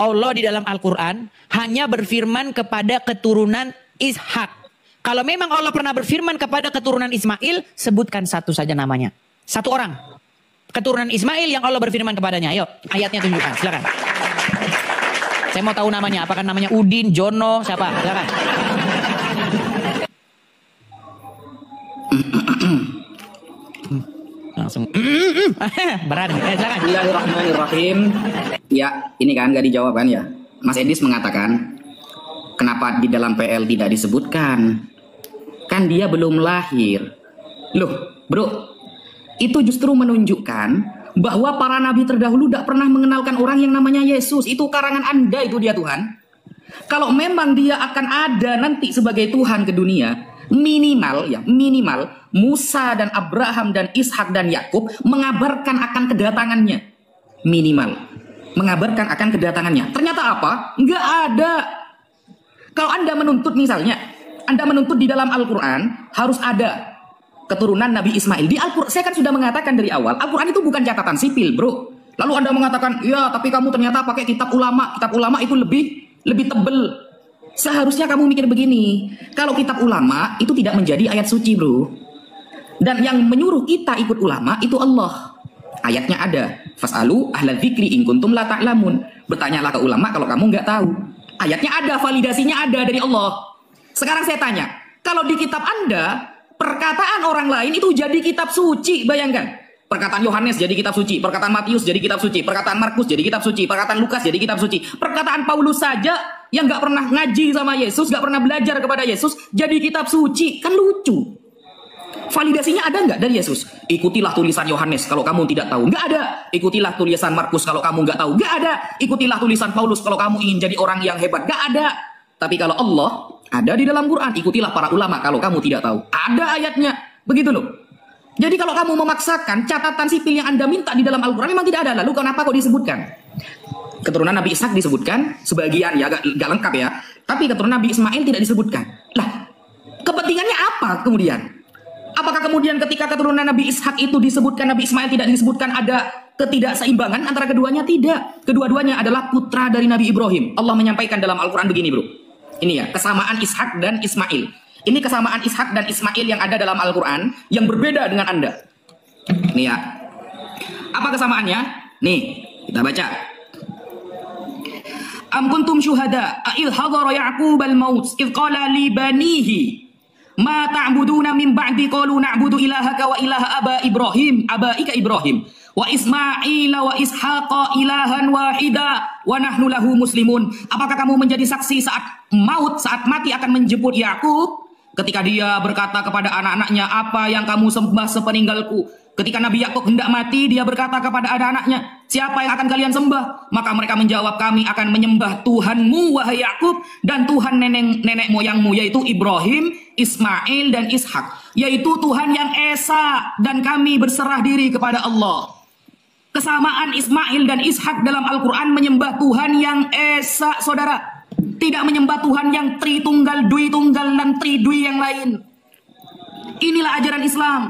Allah di dalam Al-Quran hanya berfirman kepada keturunan Ishak? Kalau memang Allah pernah berfirman kepada keturunan Ismail, sebutkan satu saja namanya. Satu orang. keturunan Ismail yang Allah berfirman kepadanya? Ayo, ayatnya tunjukkan, silakan. Saya mau tahu namanya, apakah namanya Udin, Jono, siapa? Silakan. Langsung berat. Silakan. Bismillahirrahmanirrahim. Ya, ini kan nggak dijawab kan ya. Mas Edis mengatakan, kenapa di dalam PL tidak disebutkan? Kan dia belum lahir. Loh, bro, itu justru menunjukkan bahwa para nabi terdahulu tidak pernah mengenalkan orang yang namanya Yesus. Itu karangan Anda itu dia Tuhan. Kalau memang dia akan ada nanti sebagai Tuhan ke dunia, minimal Musa dan Abraham dan Ishak dan Yakub mengabarkan akan kedatangannya. Minimal mengabarkan akan kedatangannya. Ternyata apa? Nggak ada. Kalau Anda menuntut misalnya, Anda menuntut di dalam Al-Quran harus ada keturunan Nabi Ismail. Di Al-Quran, saya kan sudah mengatakan dari awal, Al-Quran itu bukan catatan sipil, bro. Lalu Anda mengatakan, ya tapi kamu ternyata pakai kitab ulama. Kitab ulama itu lebih tebel. Seharusnya kamu mikir begini, kalau kitab ulama itu tidak menjadi ayat suci, bro. Dan yang menyuruh kita ikut ulama itu Allah. Ayatnya ada, fas'alu ahla dzikri in kuntum la ta'lamun. Bertanyalah ke ulama kalau kamu nggak tahu. Ayatnya ada, validasinya ada dari Allah. Sekarang saya tanya, kalau di kitab Anda perkataan orang lain itu jadi kitab suci, bayangkan. Perkataan Yohanes jadi kitab suci, perkataan Matius jadi kitab suci, perkataan Markus jadi kitab suci, perkataan Lukas jadi kitab suci, perkataan Paulus saja yang nggak pernah ngaji sama Yesus, nggak pernah belajar kepada Yesus, jadi kitab suci. Kan lucu. Validasinya ada nggak dari Yesus? Ikutilah tulisan Yohanes kalau kamu tidak tahu. Nggak ada. Ikutilah tulisan Markus kalau kamu nggak tahu. Nggak ada. Ikutilah tulisan Paulus kalau kamu ingin jadi orang yang hebat. Nggak ada. Tapi kalau Allah ada di dalam Quran, ikutilah para ulama kalau kamu tidak tahu. Ada ayatnya. Begitu loh. Jadi kalau kamu memaksakan catatan sipil yang Anda minta di dalam Al-Quran memang tidak ada. Lalu kenapa kok disebutkan? Keturunan Nabi Ishak disebutkan sebagian ya, gak lengkap ya. Tapi keturunan Nabi Ismail tidak disebutkan. Lah, kepentingannya apa kemudian? Apakah kemudian ketika keturunan Nabi Ishak itu disebutkan, Nabi Ismail tidak disebutkan, ada ketidakseimbangan antara keduanya? Tidak. Kedua-duanya adalah putra dari Nabi Ibrahim. Allah menyampaikan dalam Al-Quran begini, bro. Ini ya, kesamaan Ishak dan Ismail. Ini kesamaan Ishak dan Ismail yang ada dalam Al-Quran yang berbeda dengan Anda. Nih ya. Apa kesamaannya? Nih, kita baca. Am kuntum syuhada id hadara Ya'qub al-maut id qala li banihi ma ta'buduna min ba'di qalu na'budu ilahaka wa ilaha abaika Ibrahim wa Ismail wa Ishaqa ilahan wahida wa nahnu lahu muslimun. Apakah kamu menjadi saksi saat mati akan menjemput Yakub ketika dia berkata kepada anak-anaknya, apa yang kamu sembah sepeninggalku? Ketika Nabi Yakub hendak mati, dia berkata kepada anak-anaknya, siapa yang akan kalian sembah? Maka mereka menjawab, kami akan menyembah Tuhanmu wahai Yakub dan Tuhan nenek moyangmu, yaitu Ibrahim, Ismail dan Ishak, yaitu Tuhan yang esa, dan kami berserah diri kepada Allah. Kesamaan Ismail dan Ishak dalam Al-Quran menyembah Tuhan yang esa, saudara. Tidak menyembah Tuhan yang Tritunggal, Dwi Tunggal, dan Tridwi yang lain. Inilah ajaran Islam.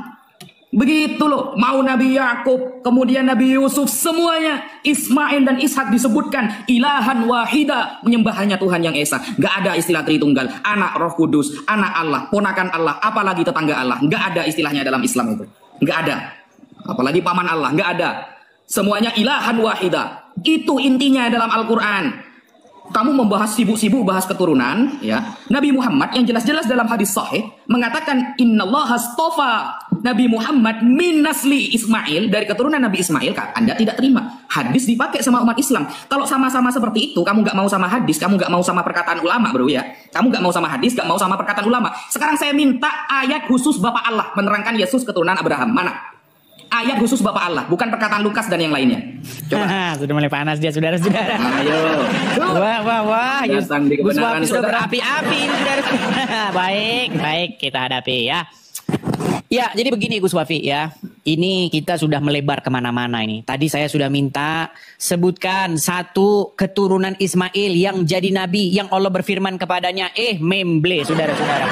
Begitu loh, mau Nabi Yakub, kemudian Nabi Yusuf, semuanya Ismail dan Ishak disebutkan ilahan wahida, menyembah hanya Tuhan yang esa. Gak ada istilah Tritunggal, anak Roh Kudus, anak Allah, ponakan Allah, apalagi tetangga Allah. Gak ada istilahnya dalam Islam itu. Gak ada. Apalagi paman Allah, gak ada. Semuanya ilahan wahida. Itu intinya dalam Al-Quran. Kamu membahas sibuk-sibuk bahas keturunan, ya. Nabi Muhammad yang jelas-jelas dalam hadis sahih mengatakan innallaha astafa Nabi Muhammad min nasli Ismail, dari keturunan Nabi Ismail. Kan Anda tidak terima. Hadis dipakai sama umat Islam. Kalau sama-sama seperti itu, kamu nggak mau sama hadis, kamu nggak mau sama perkataan ulama, bro ya. Kamu nggak mau sama hadis, nggak mau sama perkataan ulama. Sekarang saya minta ayat khusus Bapak Allah menerangkan Yesus keturunan Abraham. Mana? Ayat khusus Bapak Allah, bukan perkataan Lukas dan yang lainnya. Coba. Sudah mulai panas dia, saudara-saudara. Ayo. Wah. Datang di kebenaran, sudah saudara. berapi-api ini, saudara. Baik, kita hadapi ya. Ya, jadi begini Gus Wafi ya. Ini kita sudah melebar kemana-mana ini. Tadi saya sudah minta sebutkan satu keturunan Ismail yang jadi nabi, yang Allah berfirman kepadanya, memble, saudara-saudara.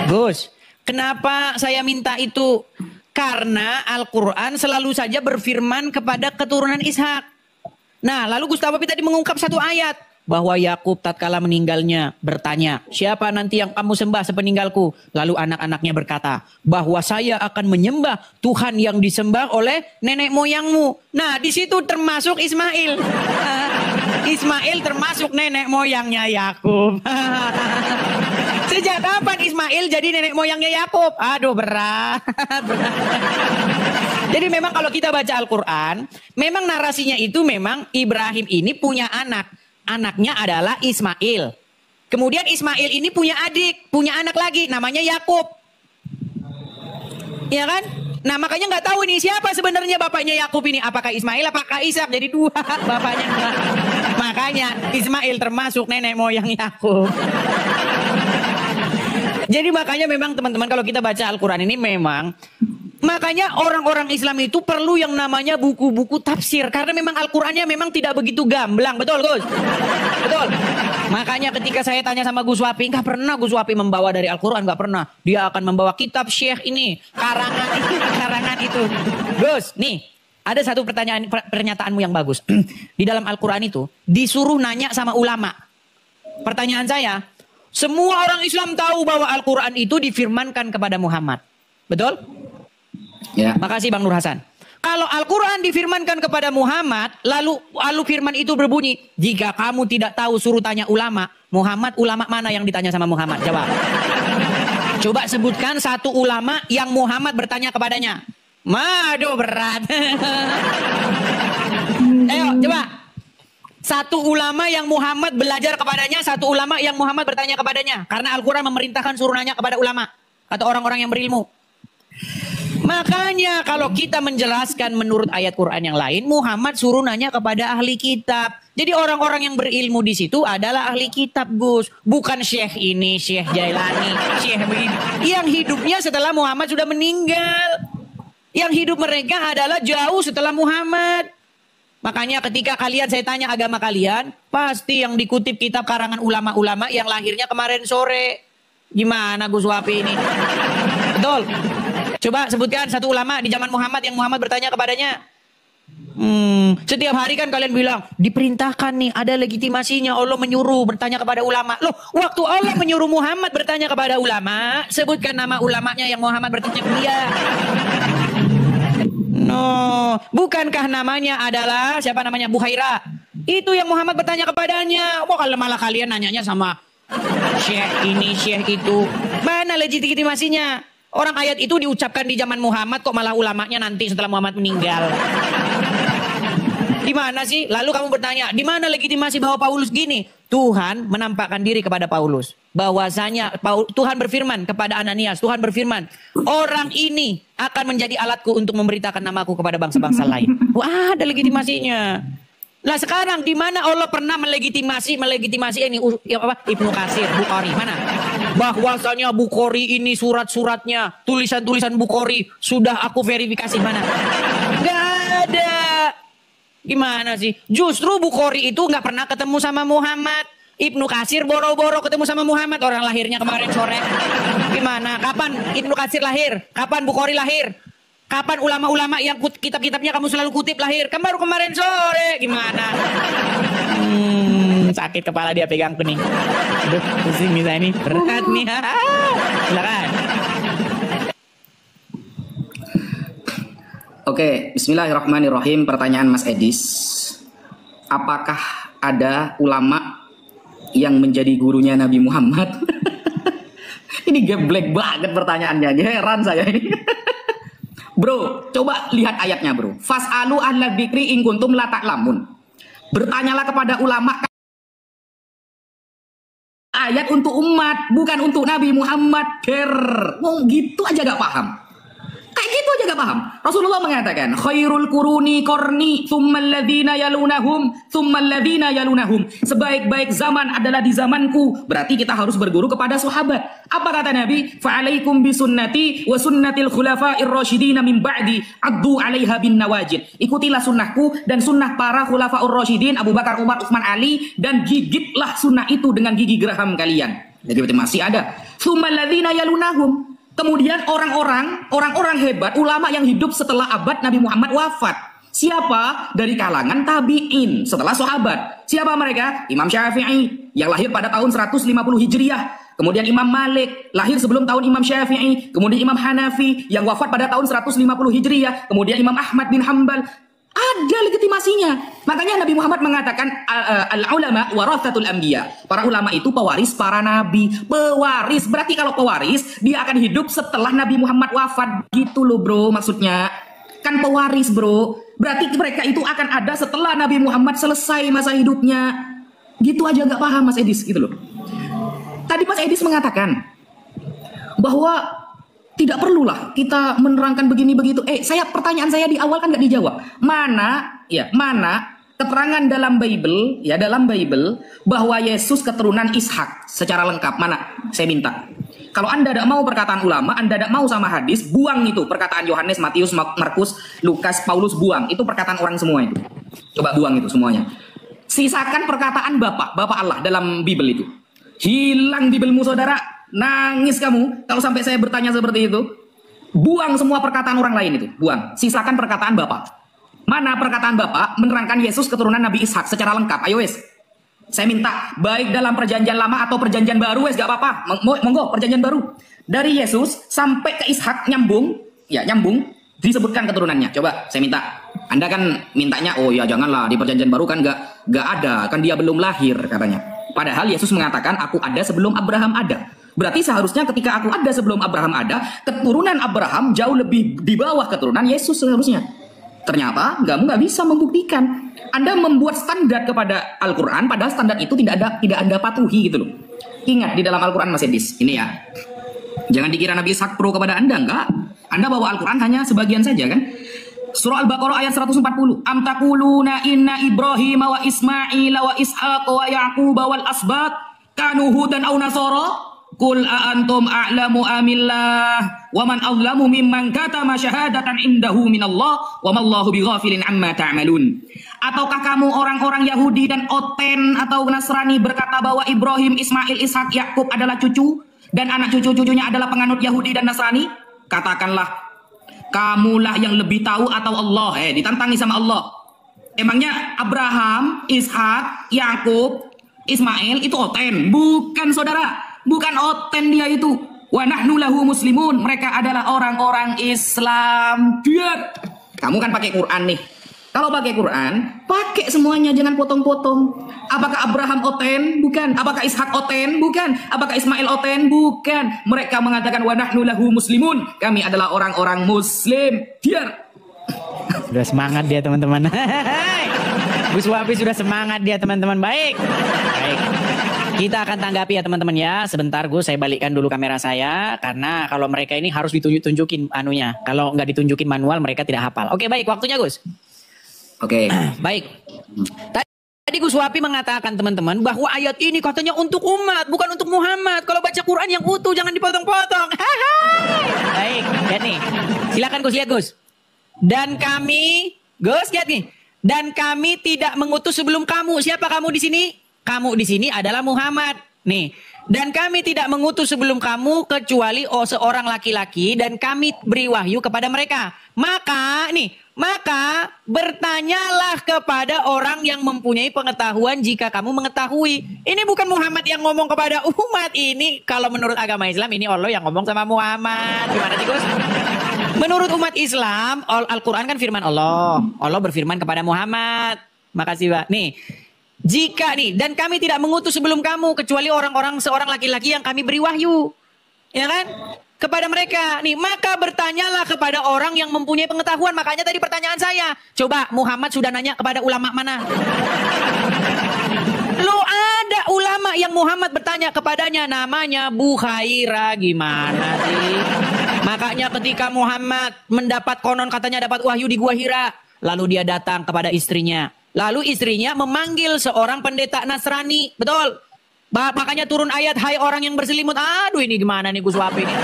Gus, kenapa saya minta itu? Karena Al-Quran selalu saja berfirman kepada keturunan Ishak. Nah, lalu Gustavo tadi mengungkap satu ayat. bahwa Yakub tatkala meninggalnya bertanya, siapa nanti yang kamu sembah sepeninggalku? Lalu anak-anaknya berkata, bahwa saya akan menyembah Tuhan yang disembah oleh nenek moyangmu. Nah, di situ termasuk Ismail. Ismail termasuk nenek moyangnya Yakub. Sejak kapan Ismail jadi nenek moyangnya Yakub? Aduh, berat. Jadi memang kalau kita baca Al-Quran, memang narasinya itu memang Ibrahim ini punya anak. Anaknya adalah Ismail. Kemudian Ismail ini punya adik, punya anak lagi, namanya Yakub. Ya kan? Nah makanya nggak tahu nih siapa sebenarnya bapaknya Yakub ini. Apakah Ismail, apakah Ishak? Jadi dua bapaknya. Makanya Ismail termasuk nenek moyang Yakub. Jadi makanya memang teman-teman kalau kita baca Al-Quran ini memang makanya orang-orang Islam itu perlu yang namanya buku-buku tafsir. Karena memang Al-Qurannya memang tidak begitu gamblang. Betul Gus? Betul. Makanya ketika saya tanya sama Gus Wapi, nggak pernah Gus Wapi membawa dari Al-Quran. Nggak pernah. Dia akan membawa kitab syekh ini. Karangan itu. Gus, nih. Ada satu pernyataanmu yang bagus. Di dalam Al-Quran itu disuruh nanya sama ulama. Pertanyaan saya, semua orang Islam tahu bahwa Al-Quran itu difirmankan kepada Muhammad. Betul? Ya. Makasih Bang Nur Hasan. Kalau Al-Quran difirmankan kepada Muhammad, lalu firman itu berbunyi, jika kamu tidak tahu suruh tanya ulama. Muhammad, ulama mana yang ditanya sama Muhammad? Jawab. Coba sebutkan satu ulama yang Muhammad bertanya kepadanya. Aduh, berat. Ayo, coba. Satu ulama yang Muhammad belajar kepadanya, satu ulama yang Muhammad bertanya kepadanya. Karena Al-Quran memerintahkan suruh nanya kepada ulama atau orang-orang yang berilmu. Makanya kalau kita menjelaskan menurut ayat Quran yang lain, Muhammad suruh nanya kepada ahli kitab. Jadi orang-orang yang berilmu di situ adalah ahli kitab, Gus. Bukan syekh ini, syekh Jailani, syekh begini. Yang hidupnya setelah Muhammad sudah meninggal. Yang hidup mereka adalah jauh setelah Muhammad. Makanya ketika saya tanya agama kalian, pasti yang dikutip kitab karangan ulama-ulama yang lahirnya kemarin sore. Gimana Gus Wapi ini? Betul. Coba sebutkan satu ulama di zaman Muhammad yang Muhammad bertanya kepadanya. Setiap hari kan kalian bilang, diperintahkan nih, ada legitimasinya Allah menyuruh bertanya kepada ulama. Loh, waktu Allah menyuruh Muhammad bertanya kepada ulama, sebutkan nama ulamanya yang Muhammad bertanya ke dia. No, bukankah namanya adalah, siapa namanya? Buhaira. Itu yang Muhammad bertanya kepadanya. Wah, kalau malah kalian nanyanya sama syekh ini, syekh itu. Mana legitimasinya? Orang ayat itu diucapkan di zaman Muhammad, kok malah ulamanya nanti setelah Muhammad meninggal. Di mana sih? Lalu kamu bertanya, di mana legitimasi bahwa Paulus gini? Tuhan menampakkan diri kepada Paulus. Bahwasanya Tuhan berfirman kepada Ananias, Tuhan berfirman, orang ini akan menjadi alatku untuk memberitakan namaku kepada bangsa-bangsa lain. Wah, ada legitimasinya. Nah sekarang di mana Allah pernah melegitimasi ini Ibnu Katsir, Bukhari, mana? Bahwasanya Bukhari ini surat-suratnya, tulisan-tulisan Bukhari sudah aku verifikasi, mana? Gak ada. Gimana sih? Justru Bukhari itu nggak pernah ketemu sama Muhammad. Ibnu Katsir boro-boro ketemu sama Muhammad, orang lahirnya kemarin sore. Gimana? Kapan Ibnu Katsir lahir? Kapan Bukhari lahir? Kapan ulama-ulama yang kitab-kitabnya kamu selalu kutip lahir? Baru kemarin sore. Gimana? Sakit kepala dia pegang nih. Aduh, pusing nih saya nih. Berat nih. Silakan. Oke, bismillahirrahmanirrahim. Pertanyaan Mas Edis. Apakah ada ulama yang menjadi gurunya Nabi Muhammad? Ini geblek banget pertanyaannya. Heran saya ini. Bro, coba lihat ayatnya bro. Fas'alu ahla dzikri in kuntum la ta'lamun. Bertanyalah kepada ulama. Ayat untuk umat, bukan untuk Nabi Muhammad. Gitu aja gak paham. Kayak gitu aja gak paham. Rasulullah mengatakan, khairul kuruni korni, thummal ladhina yalunahum, thummal ladhina yalunahum. Sebaik-baik zaman adalah di zamanku. Berarti kita harus berguru kepada sahabat. Apa kata Nabi? Fa'alaikum bisunnati wa sunnatil khulafa'ir rasyidina min ba'di addu 'alaiha bin nawajid. Ikutilah sunnahku dan sunnah para khulafa'ur rasyidin Abu Bakar, Umar, Utsman, Ali, dan gigitlah sunnah itu dengan gigi geraham kalian. Jadi berarti masih ada. Thummal ladhina yalunahum. Kemudian orang-orang hebat, ulama yang hidup setelah abad Nabi Muhammad wafat. Siapa? Dari kalangan tabi'in setelah sahabat. Siapa mereka? Imam Syafi'i yang lahir pada tahun 150 Hijriah. Kemudian Imam Malik lahir sebelum tahun Imam Syafi'i. Kemudian Imam Hanafi yang wafat pada tahun 150 Hijriah. Kemudian Imam Ahmad bin Hambal. Ada legitimasinya. Makanya Nabi Muhammad mengatakan al-ulama warathatul anbiya. Para ulama itu pewaris para nabi. Pewaris berarti kalau pewaris dia akan hidup setelah Nabi Muhammad wafat. Gitu loh bro maksudnya. Kan pewaris bro. Berarti mereka itu akan ada setelah Nabi Muhammad selesai masa hidupnya. Gitu aja nggak paham Mas Edis gitu loh. Tadi Mas Edis mengatakan bahwa tidak perlulah kita menerangkan begini begitu. Pertanyaan saya di awal kan nggak dijawab. Mana keterangan dalam Bible bahwa Yesus keturunan Ishak secara lengkap? Mana? Saya minta. Kalau Anda tidak mau perkataan ulama, Anda tidak mau sama hadis, buang itu perkataan Yohanes, Matius, Markus, Lukas, Paulus, buang. Itu perkataan orang semua itu. Coba buang itu semuanya. Sisakan perkataan Bapak Allah dalam Bible itu. Hilang Bibelmu saudara. Nangis kamu kalau sampai saya bertanya seperti itu. Buang semua perkataan orang lain itu. Buang. Sisakan perkataan Bapak. Mana perkataan Bapak menerangkan Yesus keturunan Nabi Ishak secara lengkap? Ayo wes. Saya minta baik dalam perjanjian lama atau perjanjian baru wes gak apa-apa. Monggo perjanjian baru. Dari Yesus sampai ke Ishak nyambung disebutkan keturunannya. Coba saya minta. Anda kan mintanya oh ya janganlah di perjanjian baru kan gak ada. Kan dia belum lahir katanya. Padahal Yesus mengatakan aku ada sebelum Abraham ada. Berarti seharusnya ketika aku ada sebelum Abraham ada, keturunan Abraham jauh lebih di bawah keturunan Yesus seharusnya. Ternyata kamu nggak bisa membuktikan. Anda membuat standar kepada Al-Quran, padahal standar itu tidak Anda patuhi gitu loh. Ingat di dalam Al-Quran Mas Edis, ini ya. Jangan dikira Nabi Ishak pro kepada Anda, enggak. Anda bawa Al-Quran hanya sebagian saja kan. Surah Al-Baqarah ayat 140. Am taquluna inna Ibrahim wa Ismail wa Ishaq wa Yaqub wal asbat kanu hudan aw nasara. Qul a'antum a'lamu amillah wa man azlamu mimman katama syahadatan indahu minallah wa mallahu bighafilin amma ta'malun. Ataukah kamu orang-orang Yahudi dan Oten atau Nasrani berkata bahwa Ibrahim, Ismail, Ishak, Yakub adalah cucu dan anak cucu-cucunya adalah penganut Yahudi dan Nasrani? Katakanlah, kamulah yang lebih tahu atau Allah? Ditantangi sama Allah. Emangnya Abraham, Ishak, Yakub, Ismail itu Oten? Bukan saudara. Bukan Oten dia itu. Wa nahnu lahu muslimun. Mereka adalah orang-orang Islam. Dia. Kamu kan pakai Quran nih. Kalau pakai Quran, pakai semuanya, jangan potong-potong. Apakah Abraham Oten? Bukan. Apakah Ishak Oten? Bukan. Apakah Ismail Oten? Bukan. Mereka mengatakan wa nahnu lahu muslimun. Kami adalah orang-orang Muslim. Dia. Sudah semangat dia teman-teman. Gus Wapi sudah semangat dia teman-teman. Baik. Kita akan tanggapi ya teman-teman ya. Sebentar Gus, saya balikkan dulu kamera saya. Karena kalau mereka ini harus ditunjukin anunya. Kalau nggak ditunjukin manual mereka tidak hafal. Oke baik, waktunya Gus. Oke. Baik. Tadi Gus Wapi mengatakan teman-teman bahwa ayat ini katanya untuk umat, bukan untuk Muhammad. Kalau baca Quran yang utuh jangan dipotong-potong. Baik, lihat nih. Silakan Gus, lihat Gus. Dan kami, Gus lihat nih. Dan kami tidak mengutus sebelum kamu. Siapa kamu di sini? Kamu di sini adalah Muhammad. Nih. Dan kami tidak mengutus sebelum kamu kecuali seorang laki-laki dan kami beri wahyu kepada mereka. Maka bertanyalah kepada orang yang mempunyai pengetahuan jika kamu mengetahui. Ini bukan Muhammad yang ngomong kepada umat. Ini kalau menurut agama Islam ini Allah yang ngomong sama Muhammad. Gimana sih Gus? Menurut umat Islam, Al-Quran kan firman Allah. Allah berfirman kepada Muhammad. Makasih Pak. Nih. Jika nih, dan kami tidak mengutus sebelum kamu kecuali seorang laki-laki yang kami beri wahyu. Ya kan? Kepada mereka. Nih, maka bertanyalah kepada orang yang mempunyai pengetahuan. Makanya tadi pertanyaan saya. Coba Muhammad sudah nanya kepada ulama mana? Lo ada ulama yang Muhammad bertanya kepadanya, namanya Bukhaira. Gimana sih? Makanya ketika Muhammad mendapat konon katanya dapat wahyu di Gua Hira. Lalu dia datang kepada istrinya. Lalu istrinya memanggil seorang pendeta Nasrani. Betul. Makanya turun ayat, hai orang yang berselimut. Aduh ini gimana nih Gus Wapi ini.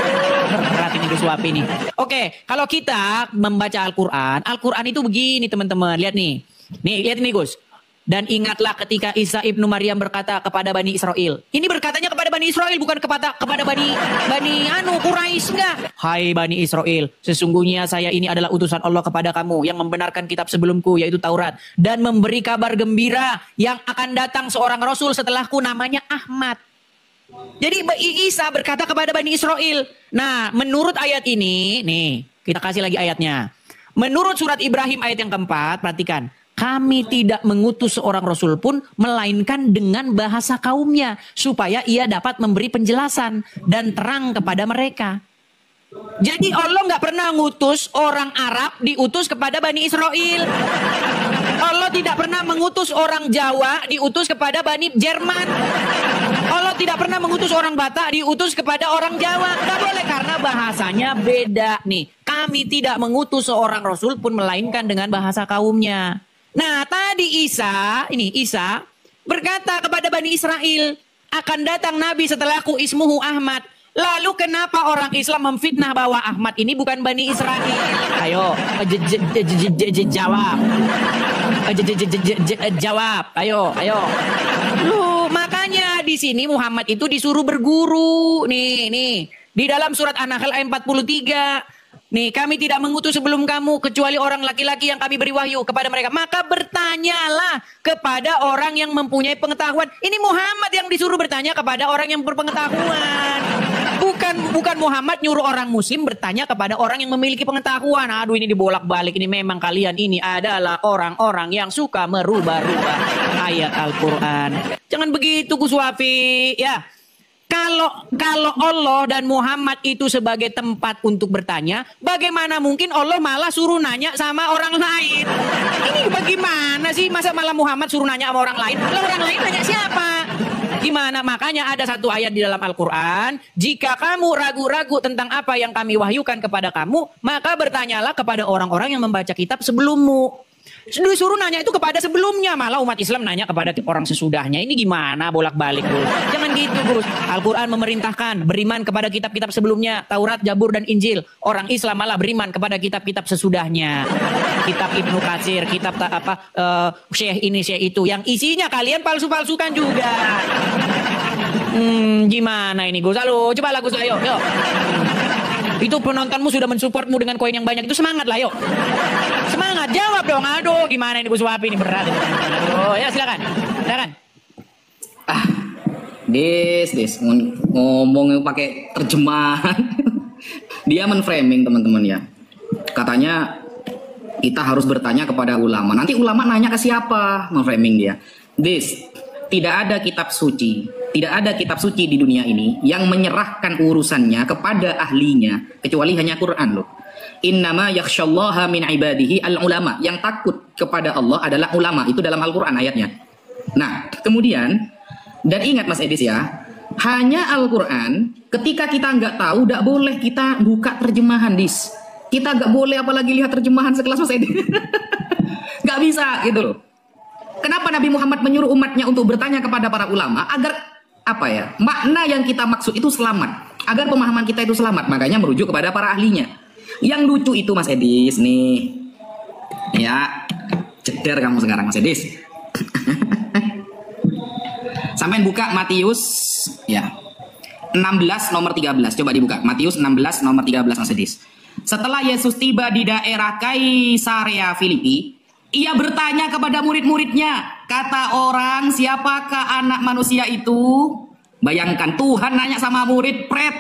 Berat ini Gus Wapi ini. Oke, kalau kita membaca Al-Quran. Al-Quran itu begini teman-teman. Lihat nih. Nih, lihat nih Gus. Dan ingatlah ketika Isa ibnu Maryam berkata kepada Bani Israel. Ini berkatanya kepada Bani Israel, bukan kepada Bani Quraisy, enggak. Hai Bani Israel, sesungguhnya saya ini adalah utusan Allah kepada kamu yang membenarkan kitab sebelumku, yaitu Taurat, dan memberi kabar gembira yang akan datang seorang Rasul setelahku namanya Ahmad. Jadi Isa berkata kepada Bani Israel. Nah, menurut ayat ini, nih kita kasih lagi ayatnya. Menurut surat Ibrahim ayat yang keempat, perhatikan. Kami tidak mengutus seorang Rasul pun, melainkan dengan bahasa kaumnya, supaya ia dapat memberi penjelasan dan terang kepada mereka. Jadi Allah nggak pernah ngutus orang Arab diutus kepada Bani Israel. Allah tidak pernah mengutus orang Jawa diutus kepada Bani Jerman. Allah tidak pernah mengutus orang Batak diutus kepada orang Jawa. Nggak boleh, karena bahasanya beda nih. Kami tidak mengutus seorang Rasul pun, melainkan dengan bahasa kaumnya. Nah, tadi Isa berkata kepada Bani Israel, akan datang Nabi setelahku ismuhu Ahmad. Lalu kenapa orang Islam memfitnah bahwa Ahmad ini bukan Bani Israel? Ayo, jawab. Jawab, ayo. Loh, makanya di sini Muhammad itu disuruh berguru. Nih, di dalam surat An-Nahl ayat 43. Nih, kami tidak mengutus sebelum kamu kecuali orang laki-laki yang kami beri wahyu kepada mereka. Maka bertanyalah kepada orang yang mempunyai pengetahuan. Ini Muhammad yang disuruh bertanya kepada orang yang berpengetahuan. Bukan Muhammad nyuruh orang muslim bertanya kepada orang yang memiliki pengetahuan. Aduh, ini dibolak-balik. Ini memang kalian ini adalah orang-orang yang suka merubah-rubah ayat Al-Quran. Jangan begitu, Gus Wafi. Ya. Kalau Allah dan Muhammad itu sebagai tempat untuk bertanya, bagaimana mungkin Allah malah suruh nanya sama orang lain? Ini bagaimana sih? Masa malah Muhammad suruh nanya sama orang lain? Lalu orang lain nanya siapa? Gimana? Makanya ada satu ayat di dalam Al-Quran. Jika kamu ragu-ragu tentang apa yang kami wahyukan kepada kamu, maka bertanyalah kepada orang-orang yang membaca kitab sebelummu. Disuruh nanya itu kepada sebelumnya, malah umat Islam nanya kepada orang sesudahnya. Ini gimana bolak-balik, Gus? Jangan gitu, Gus. Al-Quran memerintahkan beriman kepada kitab-kitab sebelumnya, Taurat, Zabur, dan Injil. Orang Islam malah beriman kepada kitab-kitab sesudahnya. Kitab Ibnu Katsir, kitab Syekh ini, Syekh itu, yang isinya kalian palsu-palsukan juga. Gimana ini, Gus? Halo, coba lah, Gus, ayo. Itu penontonmu sudah mensupportmu dengan koin yang banyak, itu semangat lah, yuk. Semangat, jawab dong. Aduh, gimana ini Gus Wafi, ini berat. Oh, ya silakan. Des, ngomong pakai terjemahan. Dia menframing, teman-teman ya. Katanya kita harus bertanya kepada ulama. Nanti ulama nanya ke siapa? Menframing dia. Des, tidak ada kitab suci. Tidak ada kitab suci di dunia ini yang menyerahkan urusannya kepada ahlinya, kecuali hanya Quran loh. Innama yakhsyallaha min ibadihi al-ulama. Yang takut kepada Allah adalah ulama. Itu dalam Al-Quran ayatnya. Nah, kemudian, dan ingat Mas Edis ya, hanya Al-Quran, ketika kita nggak tahu, nggak boleh kita buka terjemahan, Dis. Kita nggak boleh apalagi lihat terjemahan sekelas Mas Edis. Nggak bisa gitu loh. Kenapa Nabi Muhammad menyuruh umatnya untuk bertanya kepada para ulama? Agar makna yang kita maksud itu selamat, agar pemahaman kita itu selamat. Makanya merujuk kepada para ahlinya. Yang lucu itu Mas Edis nih, ya ceder kamu sekarang Mas Edis. Sampai buka Matius ya 16 nomor 13. Coba dibuka Matius 16 nomor 13 Mas Edis. Setelah Yesus tiba di daerah Kaisarea Filipi, ia bertanya kepada murid-muridnya, kata orang, siapakah anak manusia itu? Bayangkan, Tuhan nanya sama murid, pret.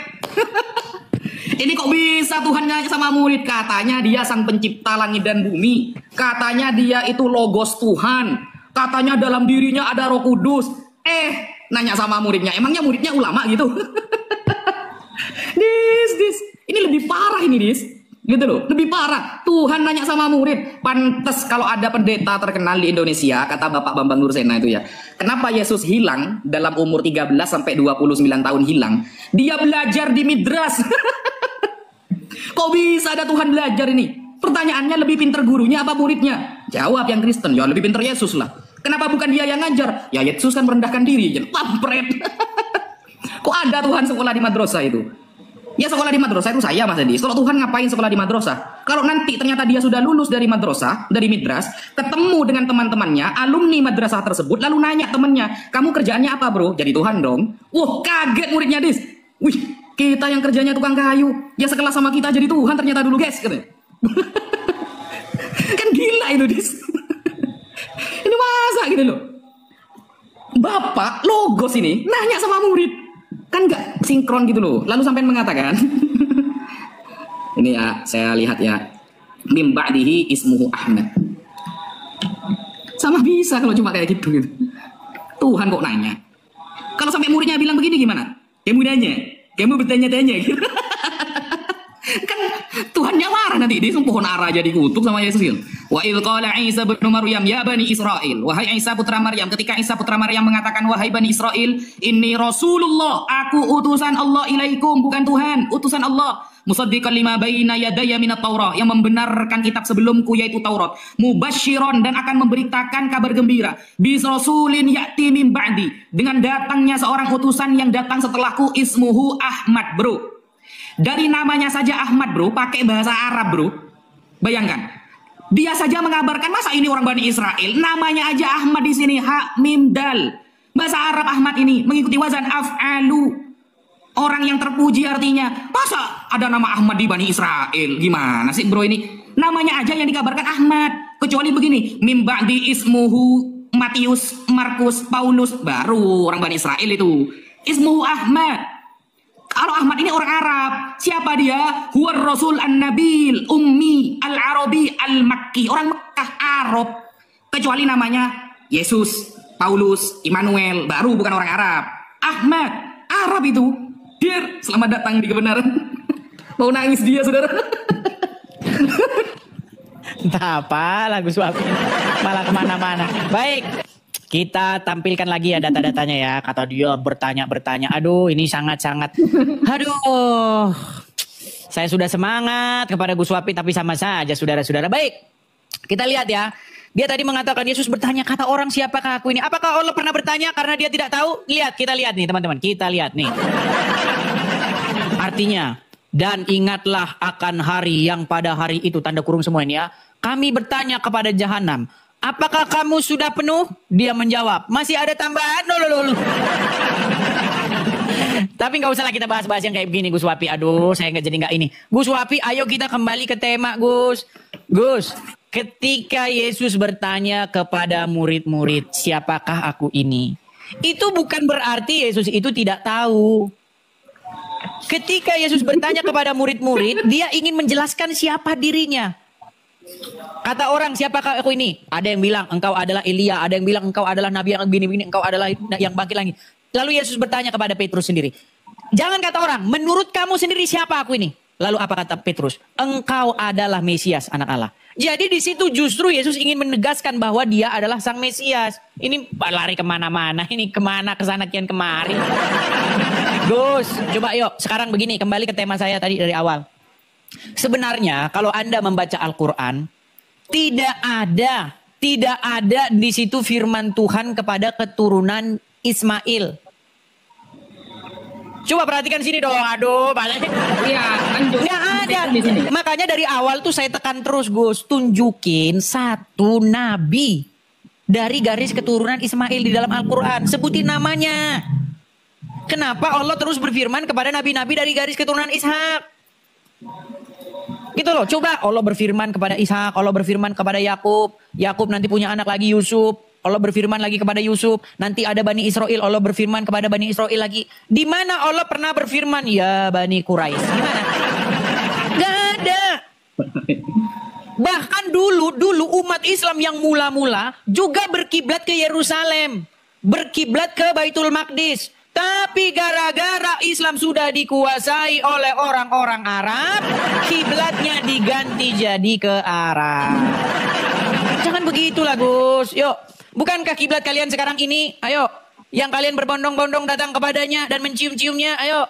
Ini kok bisa Tuhan nanya sama murid? Katanya dia sang pencipta langit dan bumi. Katanya dia itu logos Tuhan. Katanya dalam dirinya ada Roh Kudus. Nanya sama muridnya, emangnya muridnya ulama gitu? Dis. Ini lebih parah ini, Dis. Gitu loh, lebih parah. Tuhan nanya sama murid. Pantes kalau ada pendeta terkenal di Indonesia, kata Bapak Bambang Nursena itu ya, kenapa Yesus hilang dalam umur 13 sampai 29 tahun hilang? Dia belajar di midras. Kok bisa ada Tuhan belajar ini? Pertanyaannya, lebih pintar gurunya apa muridnya? Jawab yang Kristen, ya lebih pintar Yesus lah. Kenapa bukan dia yang ngajar? Ya Yesus kan merendahkan diri. Pampret. Kok ada Tuhan sekolah di madrasah itu? Ya sekolah di madrasah itu saya Mas Edi. Kalau Tuhan ngapain sekolah di madrasah? Kalau nanti ternyata dia sudah lulus dari madrasah, dari midras, ketemu dengan teman-temannya, alumni madrasah tersebut, lalu nanya temannya, kamu kerjaannya apa bro? Jadi Tuhan dong. Wah, kaget muridnya Dis. Wih, kita yang kerjanya tukang kayu, ya sekelas sama kita jadi Tuhan ternyata dulu guys. Katanya. Kan gila itu Dis. Ini masa gitu loh. Bapak logos ini nanya sama murid. Kan nggak sinkron gitu loh. Lalu sampai mengatakan, ini ya, saya lihat ya. Mim ba'dihi ismuhu Ahmad. Sama bisa kalau cuma kayak gitu. Tuhan kok nanya. Kalau sampai muridnya bilang begini gimana? Kamu nanya, kamu bertanya-tanya gitu. Kan Tuhannya marah nanti. Dia pohon ara jadi kutuk sama Yesus gitu. Wa idh qala Isa bin Maryam ya bani Israel. Wahai Isa putra Maryam, ketika Isa putra Maryam mengatakan wahai bani Israel, inni Rasulullah, aku utusan Allah ilaikum, bukan Tuhan, utusan Allah. Musaddiqan lima baina yadayya minat Taurah, yang membenarkan kitab sebelumku yaitu Taurat. Mubasyiron, dan akan memberitakan kabar gembira. Bis rasulin ya'ti min ba'di, dengan datangnya seorang utusan yang datang setelahku, ismuhu Ahmad bro. Dari namanya saja Ahmad bro, pakai bahasa Arab bro. Bayangkan. Dia saja mengabarkan, masa ini orang Bani Israel, namanya aja Ahmad di sini, ha mim dal. Bahasa Arab Ahmad ini mengikuti wazan af'alu. Orang yang terpuji artinya. Masa ada nama Ahmad di Bani Israel? Gimana sih bro ini? Namanya aja yang dikabarkan Ahmad. Kecuali begini, mim ba'di ismuhu Matius, Markus, Paulus, baru orang Bani Israel itu. Ismuhu Ahmad. Kalau Ahmad ini orang Arab, siapa dia? Huwar Rasul An-Nabil, Ummi, Al-Arabi, Al-Makki, orang Mekah, Arab. Kecuali namanya Yesus, Paulus, Immanuel, baru bukan orang Arab. Ahmad, Arab itu. Dir, selamat datang di kebenaran. Mau nangis dia, saudara. Entah apa lagu suami malah kemana-mana. Baik. Kita tampilkan lagi ya data-datanya ya. Kata dia bertanya. Aduh, ini sangat-sangat. Aduh. Saya sudah semangat kepada Gus Wapi, tapi sama saja saudara-saudara. Baik. Kita lihat ya. Dia tadi mengatakan Yesus bertanya, kata orang siapakah aku ini? Apakah Allah pernah bertanya karena dia tidak tahu? Lihat, kita lihat nih teman-teman. Kita lihat nih. Artinya, dan ingatlah akan hari yang pada hari itu, tanda kurung semua ini ya. Kami bertanya kepada Jahanam, apakah kamu sudah penuh? Dia menjawab, masih ada tambahan? Loh. Tapi nggak usah lah kita bahas-bahas yang kayak begini Gus Wapi. Aduh, saya nggak ini. Gus Wapi, ayo kita kembali ke tema Gus. Gus, ketika Yesus bertanya kepada murid-murid, siapakah aku ini? Itu bukan berarti Yesus itu tidak tahu. Ketika Yesus bertanya kepada murid-murid, dia ingin menjelaskan siapa dirinya. Kata orang, siapakah aku ini? Ada yang bilang engkau adalah Elia, ada yang bilang engkau adalah nabi yang begini-begini, engkau adalah yang bangkit lagi. Lalu Yesus bertanya kepada Petrus sendiri. Jangan kata orang, menurut kamu sendiri siapa aku ini? Lalu apa kata Petrus? Engkau adalah Mesias, anak Allah. Jadi di situ justru Yesus ingin menegaskan bahwa dia adalah sang Mesias. Ini lari kemana-mana, ini kemana, kesana, kian kemari. Gus, coba yuk sekarang begini, kembali ke tema saya tadi dari awal. Sebenarnya kalau Anda membaca Al-Quran, tidak ada di situ firman Tuhan kepada keturunan Ismail. Coba perhatikan sini dong. Aduh, banyak. Iya, lanjut. Nggak ada. Makanya dari awal tuh saya tekan terus, Gus. Tunjukin satu nabi dari garis keturunan Ismail di dalam Al-Quran. Sebutin namanya. Kenapa Allah terus berfirman kepada nabi-nabi dari garis keturunan Ishak? Gitu loh. Coba Allah berfirman kepada Ishak. Allah berfirman kepada Yakub. Yakub nanti punya anak lagi Yusuf. Allah berfirman lagi kepada Yusuf. Nanti ada Bani Israel. Allah berfirman kepada Bani Israel lagi. Di mana Allah pernah berfirman? Ya Bani Quraisy. Gimana? Gak ada. Bahkan dulu umat Islam yang mula-mula juga berkiblat ke Yerusalem. Berkiblat ke Baitul Maqdis. Tapi gara-gara Islam sudah dikuasai oleh orang-orang Arab, kiblatnya diganti jadi ke Arab. Jangan begitulah Gus. Yuk. Bukankah kiblat kalian sekarang ini? Ayo. Yang kalian berbondong-bondong datang kepadanya dan mencium-ciumnya. Ayo.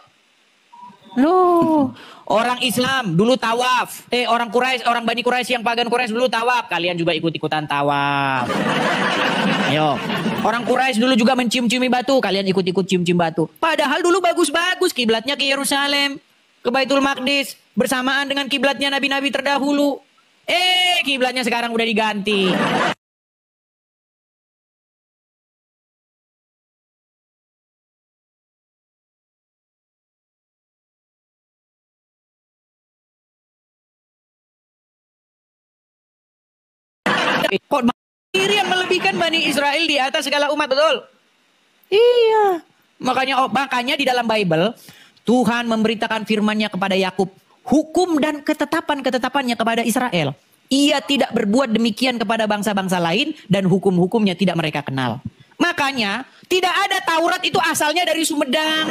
Loh. Orang Islam dulu tawaf. Orang Quraisy, orang Bani Quraisy yang pagan Quraisy dulu tawaf. Kalian juga ikut-ikutan tawaf. Ayo. Orang Quraisy dulu juga mencium-ciumi batu. Kalian ikut-ikut cium-cium batu. Padahal dulu bagus-bagus. Kiblatnya ke Yerusalem. Ke Baitul Maqdis. bersamaan dengan kiblatnya nabi-nabi terdahulu. Kiblatnya sekarang udah diganti. Kok sendiri yang melebihkan Bani Israel di atas segala umat, betul? Iya. Makanya di dalam Bible Tuhan memberitakan firman-Nya kepada Yakub, hukum dan ketetapan-ketetapannya kepada Israel. Ia tidak berbuat demikian kepada bangsa-bangsa lain dan hukum-hukumnya tidak mereka kenal. Makanya tidak ada Taurat itu asalnya dari Sumedang.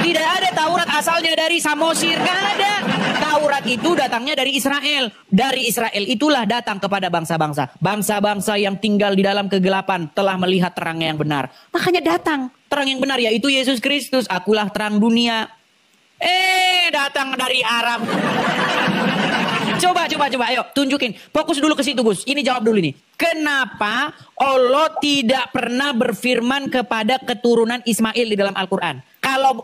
Tidak ada Taurat asalnya dari Samosir. Gak ada. Taurat itu datangnya dari Israel. Dari Israel itulah datang kepada bangsa-bangsa. Bangsa-bangsa yang tinggal di dalam kegelapan telah melihat terang yang benar. Makanya datang terang yang benar, yaitu Yesus Kristus. Akulah terang dunia. Datang dari Arab. Coba, ayo tunjukin. Fokus dulu ke situ, Gus. Ini jawab dulu nih. Kenapa Allah tidak pernah berfirman kepada keturunan Ismail di dalam Al-Quran?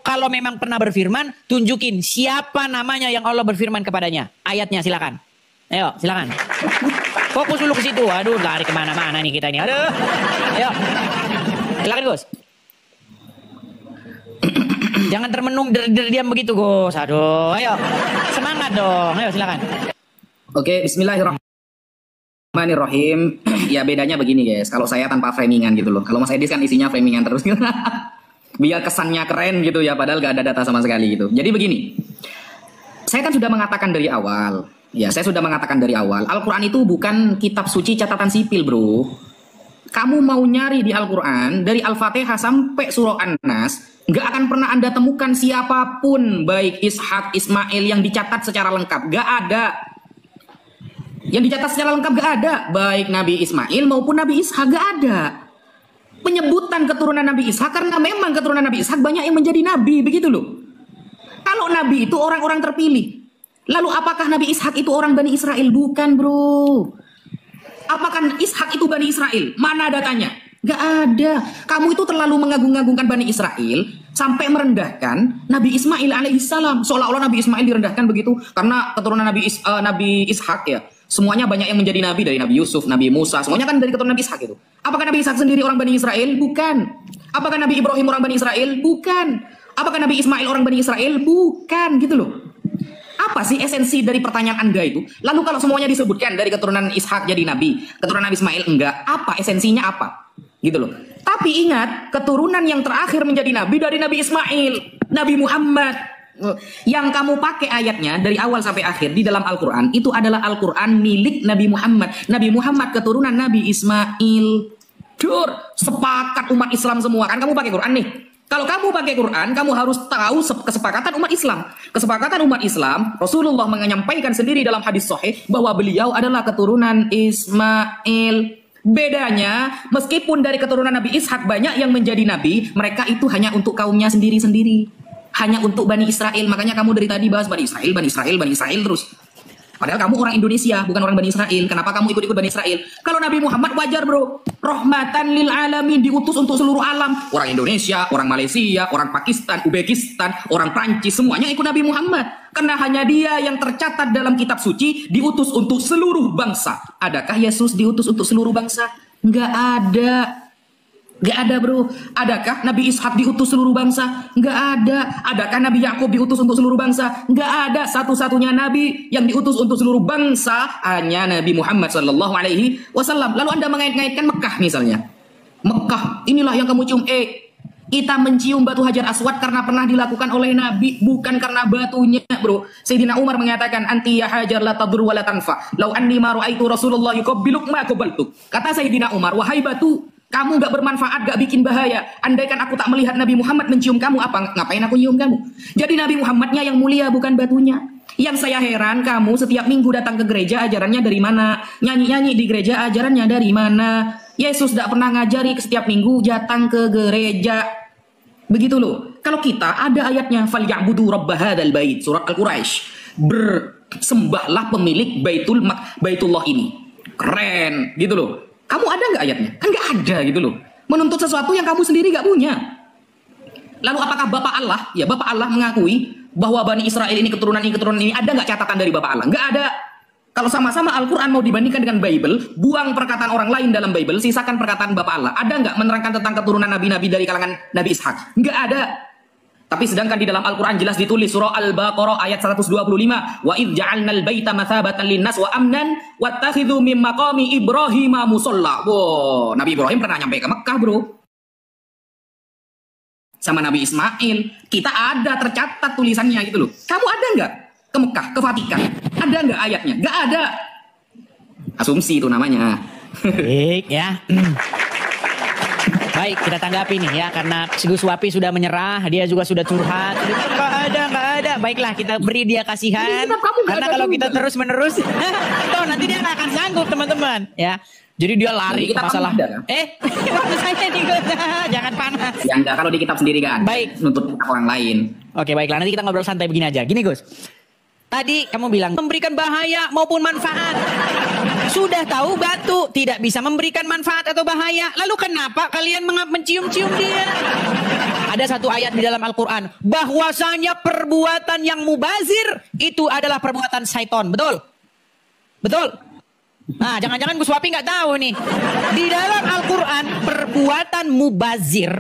Kalau memang pernah berfirman, tunjukin siapa namanya yang Allah berfirman kepadanya. Ayatnya silakan. Ayo, silakan. Fokus dulu ke situ. Aduh, lari kemana-mana nih kita ini. Aduh. Ayo. Silakan, Gus. Jangan termenung diam begitu, Gus. Aduh, ayo. Semangat dong. Ayo, silakan. Oke, bismillahirrahmanirrahim. Ya bedanya begini guys, kalau saya tanpa framingan gitu loh. Kalau Mas Edis kan isinya framingan terus. Biar kesannya keren gitu ya, padahal gak ada data sama sekali gitu. Jadi begini, saya kan sudah mengatakan dari awal. Ya, saya sudah mengatakan dari awal. Al-Quran itu bukan kitab suci catatan sipil, bro. Kamu mau nyari di Al-Quran, dari Al-Fatihah sampai surah An-Nas, gak akan pernah Anda temukan siapapun, baik Ishak, Ismail yang dicatat secara lengkap. Gak ada. Yang dicatat secara lengkap gak ada. Baik Nabi Ismail maupun Nabi Ishak gak ada. Penyebutan keturunan Nabi Ishak karena memang keturunan Nabi Ishak banyak yang menjadi Nabi. Begitu loh. Kalau Nabi itu orang-orang terpilih. Lalu apakah Nabi Ishak itu orang Bani Israel? Bukan, bro. Apakah Ishak itu Bani Israel? Mana datanya? Gak ada. Kamu itu terlalu mengagung-agungkan Bani Israel sampai merendahkan Nabi Ismail alaihissalam. Seolah-olah Nabi Ismail direndahkan begitu karena keturunan Nabi Ishak ya. Semuanya banyak yang menjadi nabi, dari Nabi Yusuf, Nabi Musa, semuanya kan dari keturunan Nabi Ishak itu. Apakah Nabi Ishak sendiri orang Bani Israel? Bukan. Apakah Nabi Ibrahim orang Bani Israel? Bukan. Apakah Nabi Ismail orang Bani Israel? Bukan, gitu loh. Apa sih esensi dari pertanyaan Anda itu? Lalu kalau semuanya disebutkan dari keturunan Ishak jadi nabi, keturunan Nabi Ismail enggak, apa esensinya apa? Gitu loh. Tapi ingat, keturunan yang terakhir menjadi nabi dari Nabi Ismail, Nabi Muhammad. Yang kamu pakai ayatnya dari awal sampai akhir di dalam Al-Quran itu adalah Al-Quran milik Nabi Muhammad. Nabi Muhammad keturunan Nabi Ismail. Dur, sepakat umat Islam semua. Kan kamu pakai Quran nih. Kalau kamu pakai Quran, kamu harus tahu kesepakatan umat Islam. Kesepakatan umat Islam, Rasulullah menyampaikan sendiri dalam hadis sahih bahwa beliau adalah keturunan Ismail. Bedanya, meskipun dari keturunan Nabi Ishak banyak yang menjadi nabi, mereka itu hanya untuk kaumnya sendiri-sendiri. Hanya untuk Bani Israel. Makanya kamu dari tadi bahas Bani Israel, Bani Israel, Bani Israel terus. Padahal kamu orang Indonesia, bukan orang Bani Israel. Kenapa kamu ikut-ikut Bani Israel? Kalau Nabi Muhammad wajar, bro. Rahmatan lil alamin, diutus untuk seluruh alam. Orang Indonesia, orang Malaysia, orang Pakistan, Uzbekistan, orang Prancis, semuanya ikut Nabi Muhammad. Karena hanya dia yang tercatat dalam kitab suci, diutus untuk seluruh bangsa. Adakah Yesus diutus untuk seluruh bangsa? Nggak ada. Gak ada, bro. Adakah Nabi Ishak diutus seluruh bangsa? Gak ada. Adakah Nabi Yakub diutus untuk seluruh bangsa? Gak ada. Satu-satunya Nabi yang diutus untuk seluruh bangsa hanya Nabi Muhammad SAW. Lalu Anda mengait-ngaitkan Mekah misalnya. Mekah, inilah yang kamu cium. Kita mencium batu Hajar Aswad karena pernah dilakukan oleh Nabi, bukan karena batunya, bro. Sayyidina Umar mengatakan, anti ya hajar la tadur wa la tanfa. Lau anni ma ra'aitu Rasulullah yuqabbiluk ma qabaltuk. Kata Sayyidina Umar, wahai batu, kamu gak bermanfaat, gak bikin bahaya. Andaikan aku tak melihat Nabi Muhammad mencium kamu, ngapain aku nyium kamu? Jadi Nabi Muhammadnya yang mulia, bukan batunya. Yang saya heran, kamu setiap minggu datang ke gereja, ajarannya dari mana? Nyanyi-nyanyi di gereja, ajarannya dari mana? Yesus gak pernah ngajari setiap minggu datang ke gereja. Begitu loh. Kalau kita ada ayatnya, falyabudu rabb hadzal bait, surat Al-Quraisy. Bersembahlah pemilik Baitullah ini. Keren, gitu loh. Kamu ada nggak ayatnya? Kan nggak ada gitu loh. Menuntut sesuatu yang kamu sendiri nggak punya. Lalu apakah Bapak Allah, ya Bapak Allah mengakui bahwa Bani Israel ini keturunan ini, ada nggak catatan dari Bapak Allah? Nggak ada. Kalau sama-sama Al-Quran mau dibandingkan dengan Bible, buang perkataan orang lain dalam Bible, sisakan perkataan Bapak Allah. Ada nggak menerangkan tentang keturunan nabi-nabi dari kalangan Nabi Ishak? Nggak ada. Tapi sedangkan di dalam Al-Quran jelas ditulis surah Al-Baqarah ayat 125, wa idh ja'alnal baita mathabatan linnas wa amnan wattakhidhu mim maqami Ibrahim musalla. Wow, Nabi Ibrahim pernah nyampe ke Mekah, bro. Sama Nabi Ismail, kita ada tercatat tulisannya gitu loh. Kamu ada nggak ke Mekah, ke Vatikan? Ada nggak ayatnya? Nggak ada. Asumsi itu namanya. Baik ya. Baik, kita tanggapi nih ya, karena si Gus Wapi sudah menyerah, dia juga sudah curhat. Nggak ada. Baiklah, kita beri dia kasihan. Karena kalau kita terus menerus, toh nanti dia nggak akan sanggup, teman-teman. Ya, jadi dia lari ke masalah. Maksud saya nih, jangan panas. Ya enggak, kalau di kitab sendiri kan. Baik. Nuntut orang lain. Oke, baiklah. Nanti kita ngobrol santai begini aja. Gini, Gus. Tadi kamu bilang memberikan bahaya maupun manfaat. Sudah tahu batu tidak bisa memberikan manfaat atau bahaya. Lalu kenapa kalian mencium-cium dia? Ada satu ayat di dalam Al-Quran. Bahwasanya perbuatan yang mubazir itu adalah perbuatan syaiton. Betul? Betul? Nah, jangan-jangan Gus Wapi nggak tahu nih. Di dalam Al-Quran perbuatan mubazir,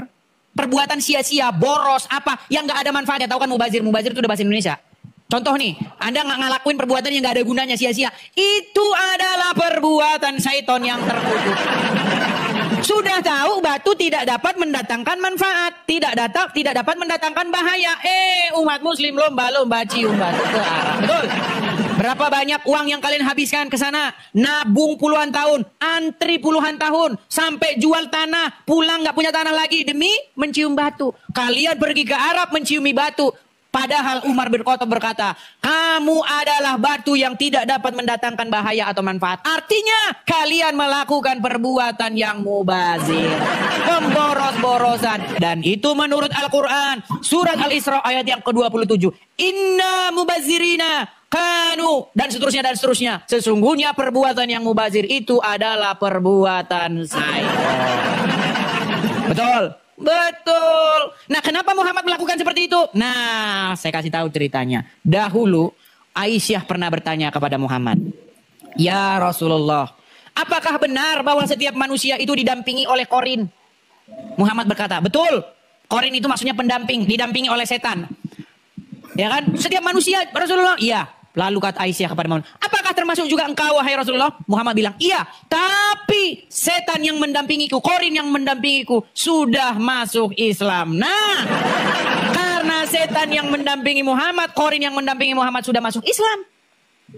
perbuatan sia-sia, boros, apa yang nggak ada manfaatnya. Tahu kan mubazir? Mubazir itu udah bahasa Indonesia. Contoh nih, Anda nggak ngelakuin perbuatan yang nggak ada gunanya, sia-sia. Itu adalah perbuatan syaiton yang terkutuk. Sudah tahu batu tidak dapat mendatangkan manfaat, tidak dapat mendatangkan bahaya. Umat muslim lomba-lomba cium batu ke arah. Betul? Berapa banyak uang yang kalian habiskan ke sana? Nabung puluhan tahun, antri puluhan tahun, sampai jual tanah, pulang nggak punya tanah lagi demi mencium batu. Kalian pergi ke Arab menciumi batu. Padahal Umar bin Khattab berkata, kamu adalah batu yang tidak dapat mendatangkan bahaya atau manfaat. Artinya, kalian melakukan perbuatan yang mubazir. Pemboros-borosan. Dan itu menurut Al-Quran. Surat Al-Isra ayat yang ke-27. Inna mubazirina kanu. Dan seterusnya. Sesungguhnya perbuatan yang mubazir itu adalah perbuatan syaitan. Betul? Betul. Nah, kenapa Muhammad melakukan seperti itu? Nah, saya kasih tahu ceritanya. Dahulu Aisyah pernah bertanya kepada Muhammad, "Ya Rasulullah, apakah benar bahwa setiap manusia itu didampingi oleh korin?" Muhammad berkata, "Betul. Korin itu maksudnya pendamping, didampingi oleh setan." Ya kan? Setiap manusia, Rasulullah? Iya. Lalu kata Aisyah kepada Muhammad, apakah termasuk juga engkau wahai Rasulullah? Muhammad bilang, iya. Tapi setan yang mendampingiku, korin yang mendampingiku sudah masuk Islam. Nah, karena setan yang mendampingi Muhammad, korin yang mendampingi Muhammad sudah masuk Islam.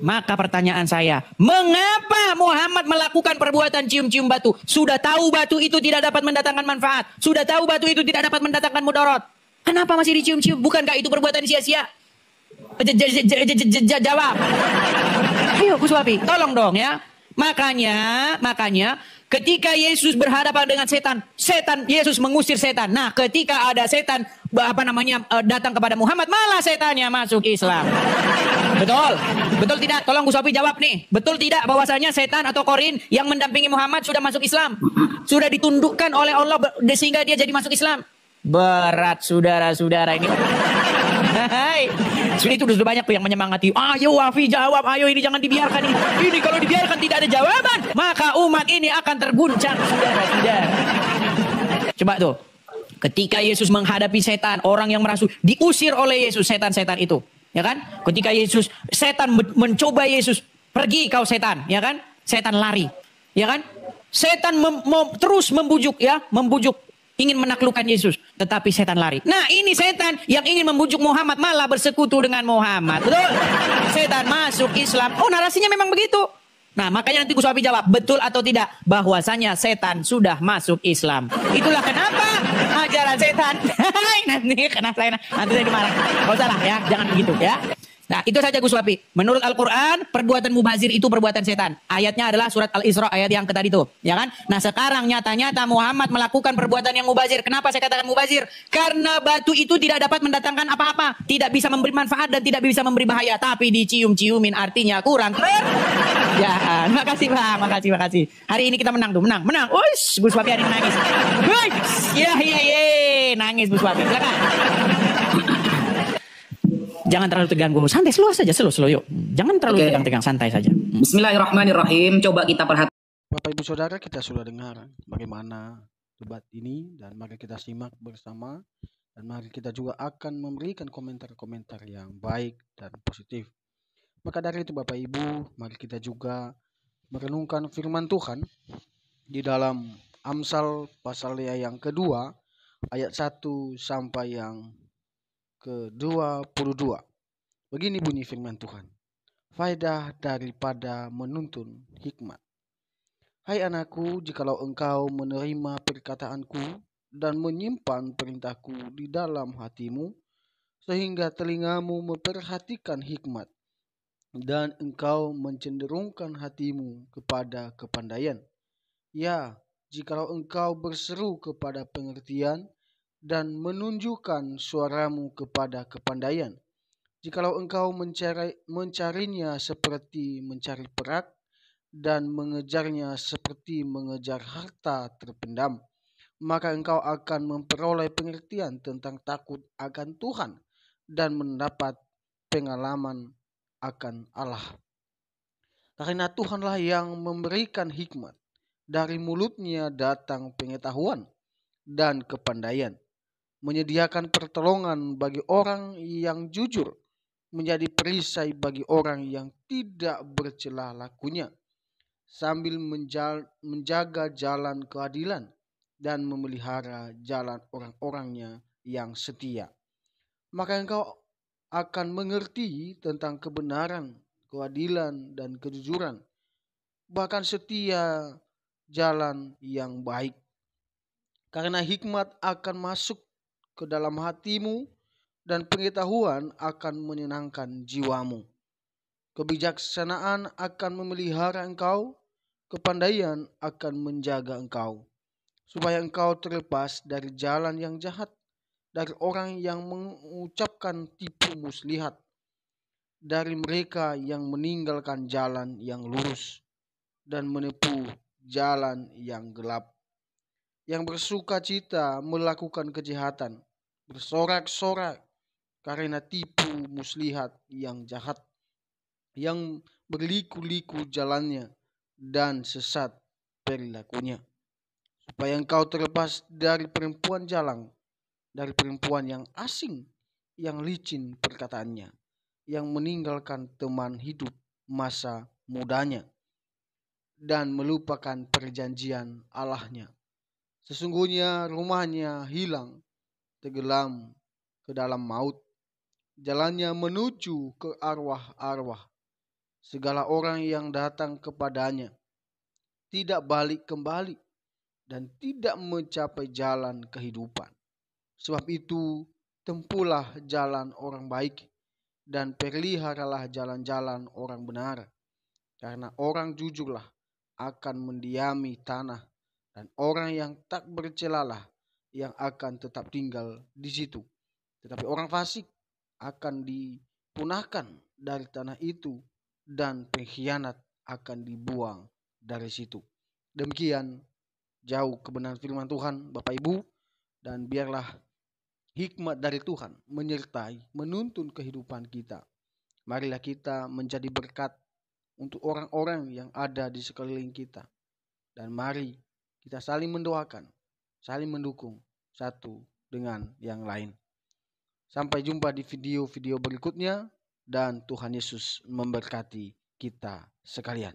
Maka pertanyaan saya, mengapa Muhammad melakukan perbuatan cium-cium batu? Sudah tahu batu itu tidak dapat mendatangkan manfaat. Sudah tahu batu itu tidak dapat mendatangkan mudarat. Kenapa masih dicium-cium? Bukankah itu perbuatan sia-sia? Jawab. Ayo Gus Wapi, tolong dong ya. Makanya ketika Yesus berhadapan dengan setan, Yesus mengusir setan. Nah, ketika ada setan datang kepada Muhammad, malah setannya masuk Islam. Betul tidak? Tolong Gus Wapi jawab nih. Betul tidak bahwasanya setan atau korin yang mendampingi Muhammad sudah masuk Islam? Sudah ditundukkan oleh Allah sehingga dia jadi masuk Islam. Berat saudara-saudara ini. Hai. Sudah itu sudah banyak yang menyemangati. Ayo Wafi jawab, ayo ini jangan dibiarkan ini. Ini kalau dibiarkan tidak ada jawaban, maka umat ini akan terguncang, saudara-saudara. Coba tuh. Ketika Yesus menghadapi setan, orang yang merasa diusir oleh Yesus, setan-setan itu, ya kan? Ketika setan mencoba Yesus, pergi kau setan, ya kan? Setan lari, ya kan? Setan terus membujuk, ingin menaklukkan Yesus, tetapi setan lari. Nah, ini setan yang ingin membujuk Muhammad malah bersekutu dengan Muhammad. Betul? Setan masuk Islam. Oh, narasinya memang begitu. Nah, makanya nanti Gus Wapi jawab, betul atau tidak bahwasanya setan sudah masuk Islam. Itulah kenapa ajaran setan. Nanti saya dimarah. Gak usah lah ya, jangan begitu ya. Nah, itu saja Gus Wapi. Menurut Al-Quran, perbuatan mubazir itu perbuatan setan. Ayatnya adalah surat Al-Isra ayat yang tadi itu. Ya kan? Nah, sekarang nyata-nyata Muhammad melakukan perbuatan yang mubazir. Kenapa saya katakan mubazir? Karena batu itu tidak dapat mendatangkan apa-apa. Tidak bisa memberi manfaat dan tidak bisa memberi bahaya. Tapi dicium-ciumin artinya kurang keren. Ya, makasih Bang. Makasih. Hari ini kita menang tuh. Menang. Uish, Gus Wapi hari ini nangis. Uish, nangis Gus Wapi. Silakan. Jangan terlalu terganggu. Santai, slow saja, slow yuk. Jangan terlalu Oke. tegang-tegang, santai saja. Bismillahirrahmanirrahim. Coba kita perhatikan. Bapak Ibu Saudara, kita sudah dengar bagaimana debat ini dan mari kita simak bersama dan mari kita juga akan memberikan komentar-komentar yang baik dan positif. Maka dari itu Bapak Ibu, mari kita juga merenungkan firman Tuhan di dalam Amsal pasal yang kedua ayat 1 sampai yang ke-22. Begini bunyi firman Tuhan. Faedah daripada menuntun hikmat. Hai anakku, jikalau engkau menerima perkataanku dan menyimpan perintahku di dalam hatimu, sehingga telingamu memperhatikan hikmat, dan engkau mencenderungkan hatimu kepada kepandaian. Ya, jikalau engkau berseru kepada pengertian dan menunjukkan suaramu kepada kepandaian, jikalau engkau mencarinya seperti mencari perak dan mengejarnya seperti mengejar harta terpendam, maka engkau akan memperoleh pengertian tentang takut akan Tuhan dan mendapat pengalaman akan Allah. Karena Tuhanlah yang memberikan hikmat, dari mulutnya datang pengetahuan dan kepandaian, menyediakan pertolongan bagi orang yang jujur, menjadi perisai bagi orang yang tidak bercela lakunya, sambil menjaga jalan keadilan dan memelihara jalan orang-orangnya yang setia. Maka engkau akan mengerti tentang kebenaran, keadilan, dan kejujuran, bahkan setia jalan yang baik. Karena hikmat akan masuk ke dalam hatimu dan pengetahuan akan menyenangkan jiwamu. Kebijaksanaan akan memelihara engkau, kepandaian akan menjaga engkau, supaya engkau terlepas dari jalan yang jahat, dari orang yang mengucapkan tipu muslihat, dari mereka yang meninggalkan jalan yang lurus dan menempuh jalan yang gelap, yang bersuka cita melakukan kejahatan, bersorak-sorak karena tipu muslihat yang jahat, yang berliku-liku jalannya dan sesat perilakunya, supaya engkau terlepas dari perempuan jalang, dari perempuan yang asing, yang licin perkataannya, yang meninggalkan teman hidup masa mudanya dan melupakan perjanjian Allahnya. Sesungguhnya rumahnya hilang, tenggelam ke dalam maut, jalannya menuju ke arwah-arwah. Segala orang yang datang kepadanya tidak balik kembali dan tidak mencapai jalan kehidupan. Sebab itu, tempuhlah jalan orang baik dan peliharalah jalan-jalan orang benar. Karena orang jujurlah akan mendiami tanah, dan orang yang tak bercelalah yang akan tetap tinggal di situ. Tetapi orang fasik akan dipunahkan dari tanah itu, dan pengkhianat akan dibuang dari situ. Demikian jauh kebenaran firman Tuhan, Bapak Ibu, dan biarlah hikmat dari Tuhan menyertai, menuntun kehidupan kita. Marilah kita menjadi berkat untuk orang-orang yang ada di sekeliling kita. Dan mari kita saling mendoakan, saling mendukung satu dengan yang lain. Sampai jumpa di video-video berikutnya, dan Tuhan Yesus memberkati kita sekalian.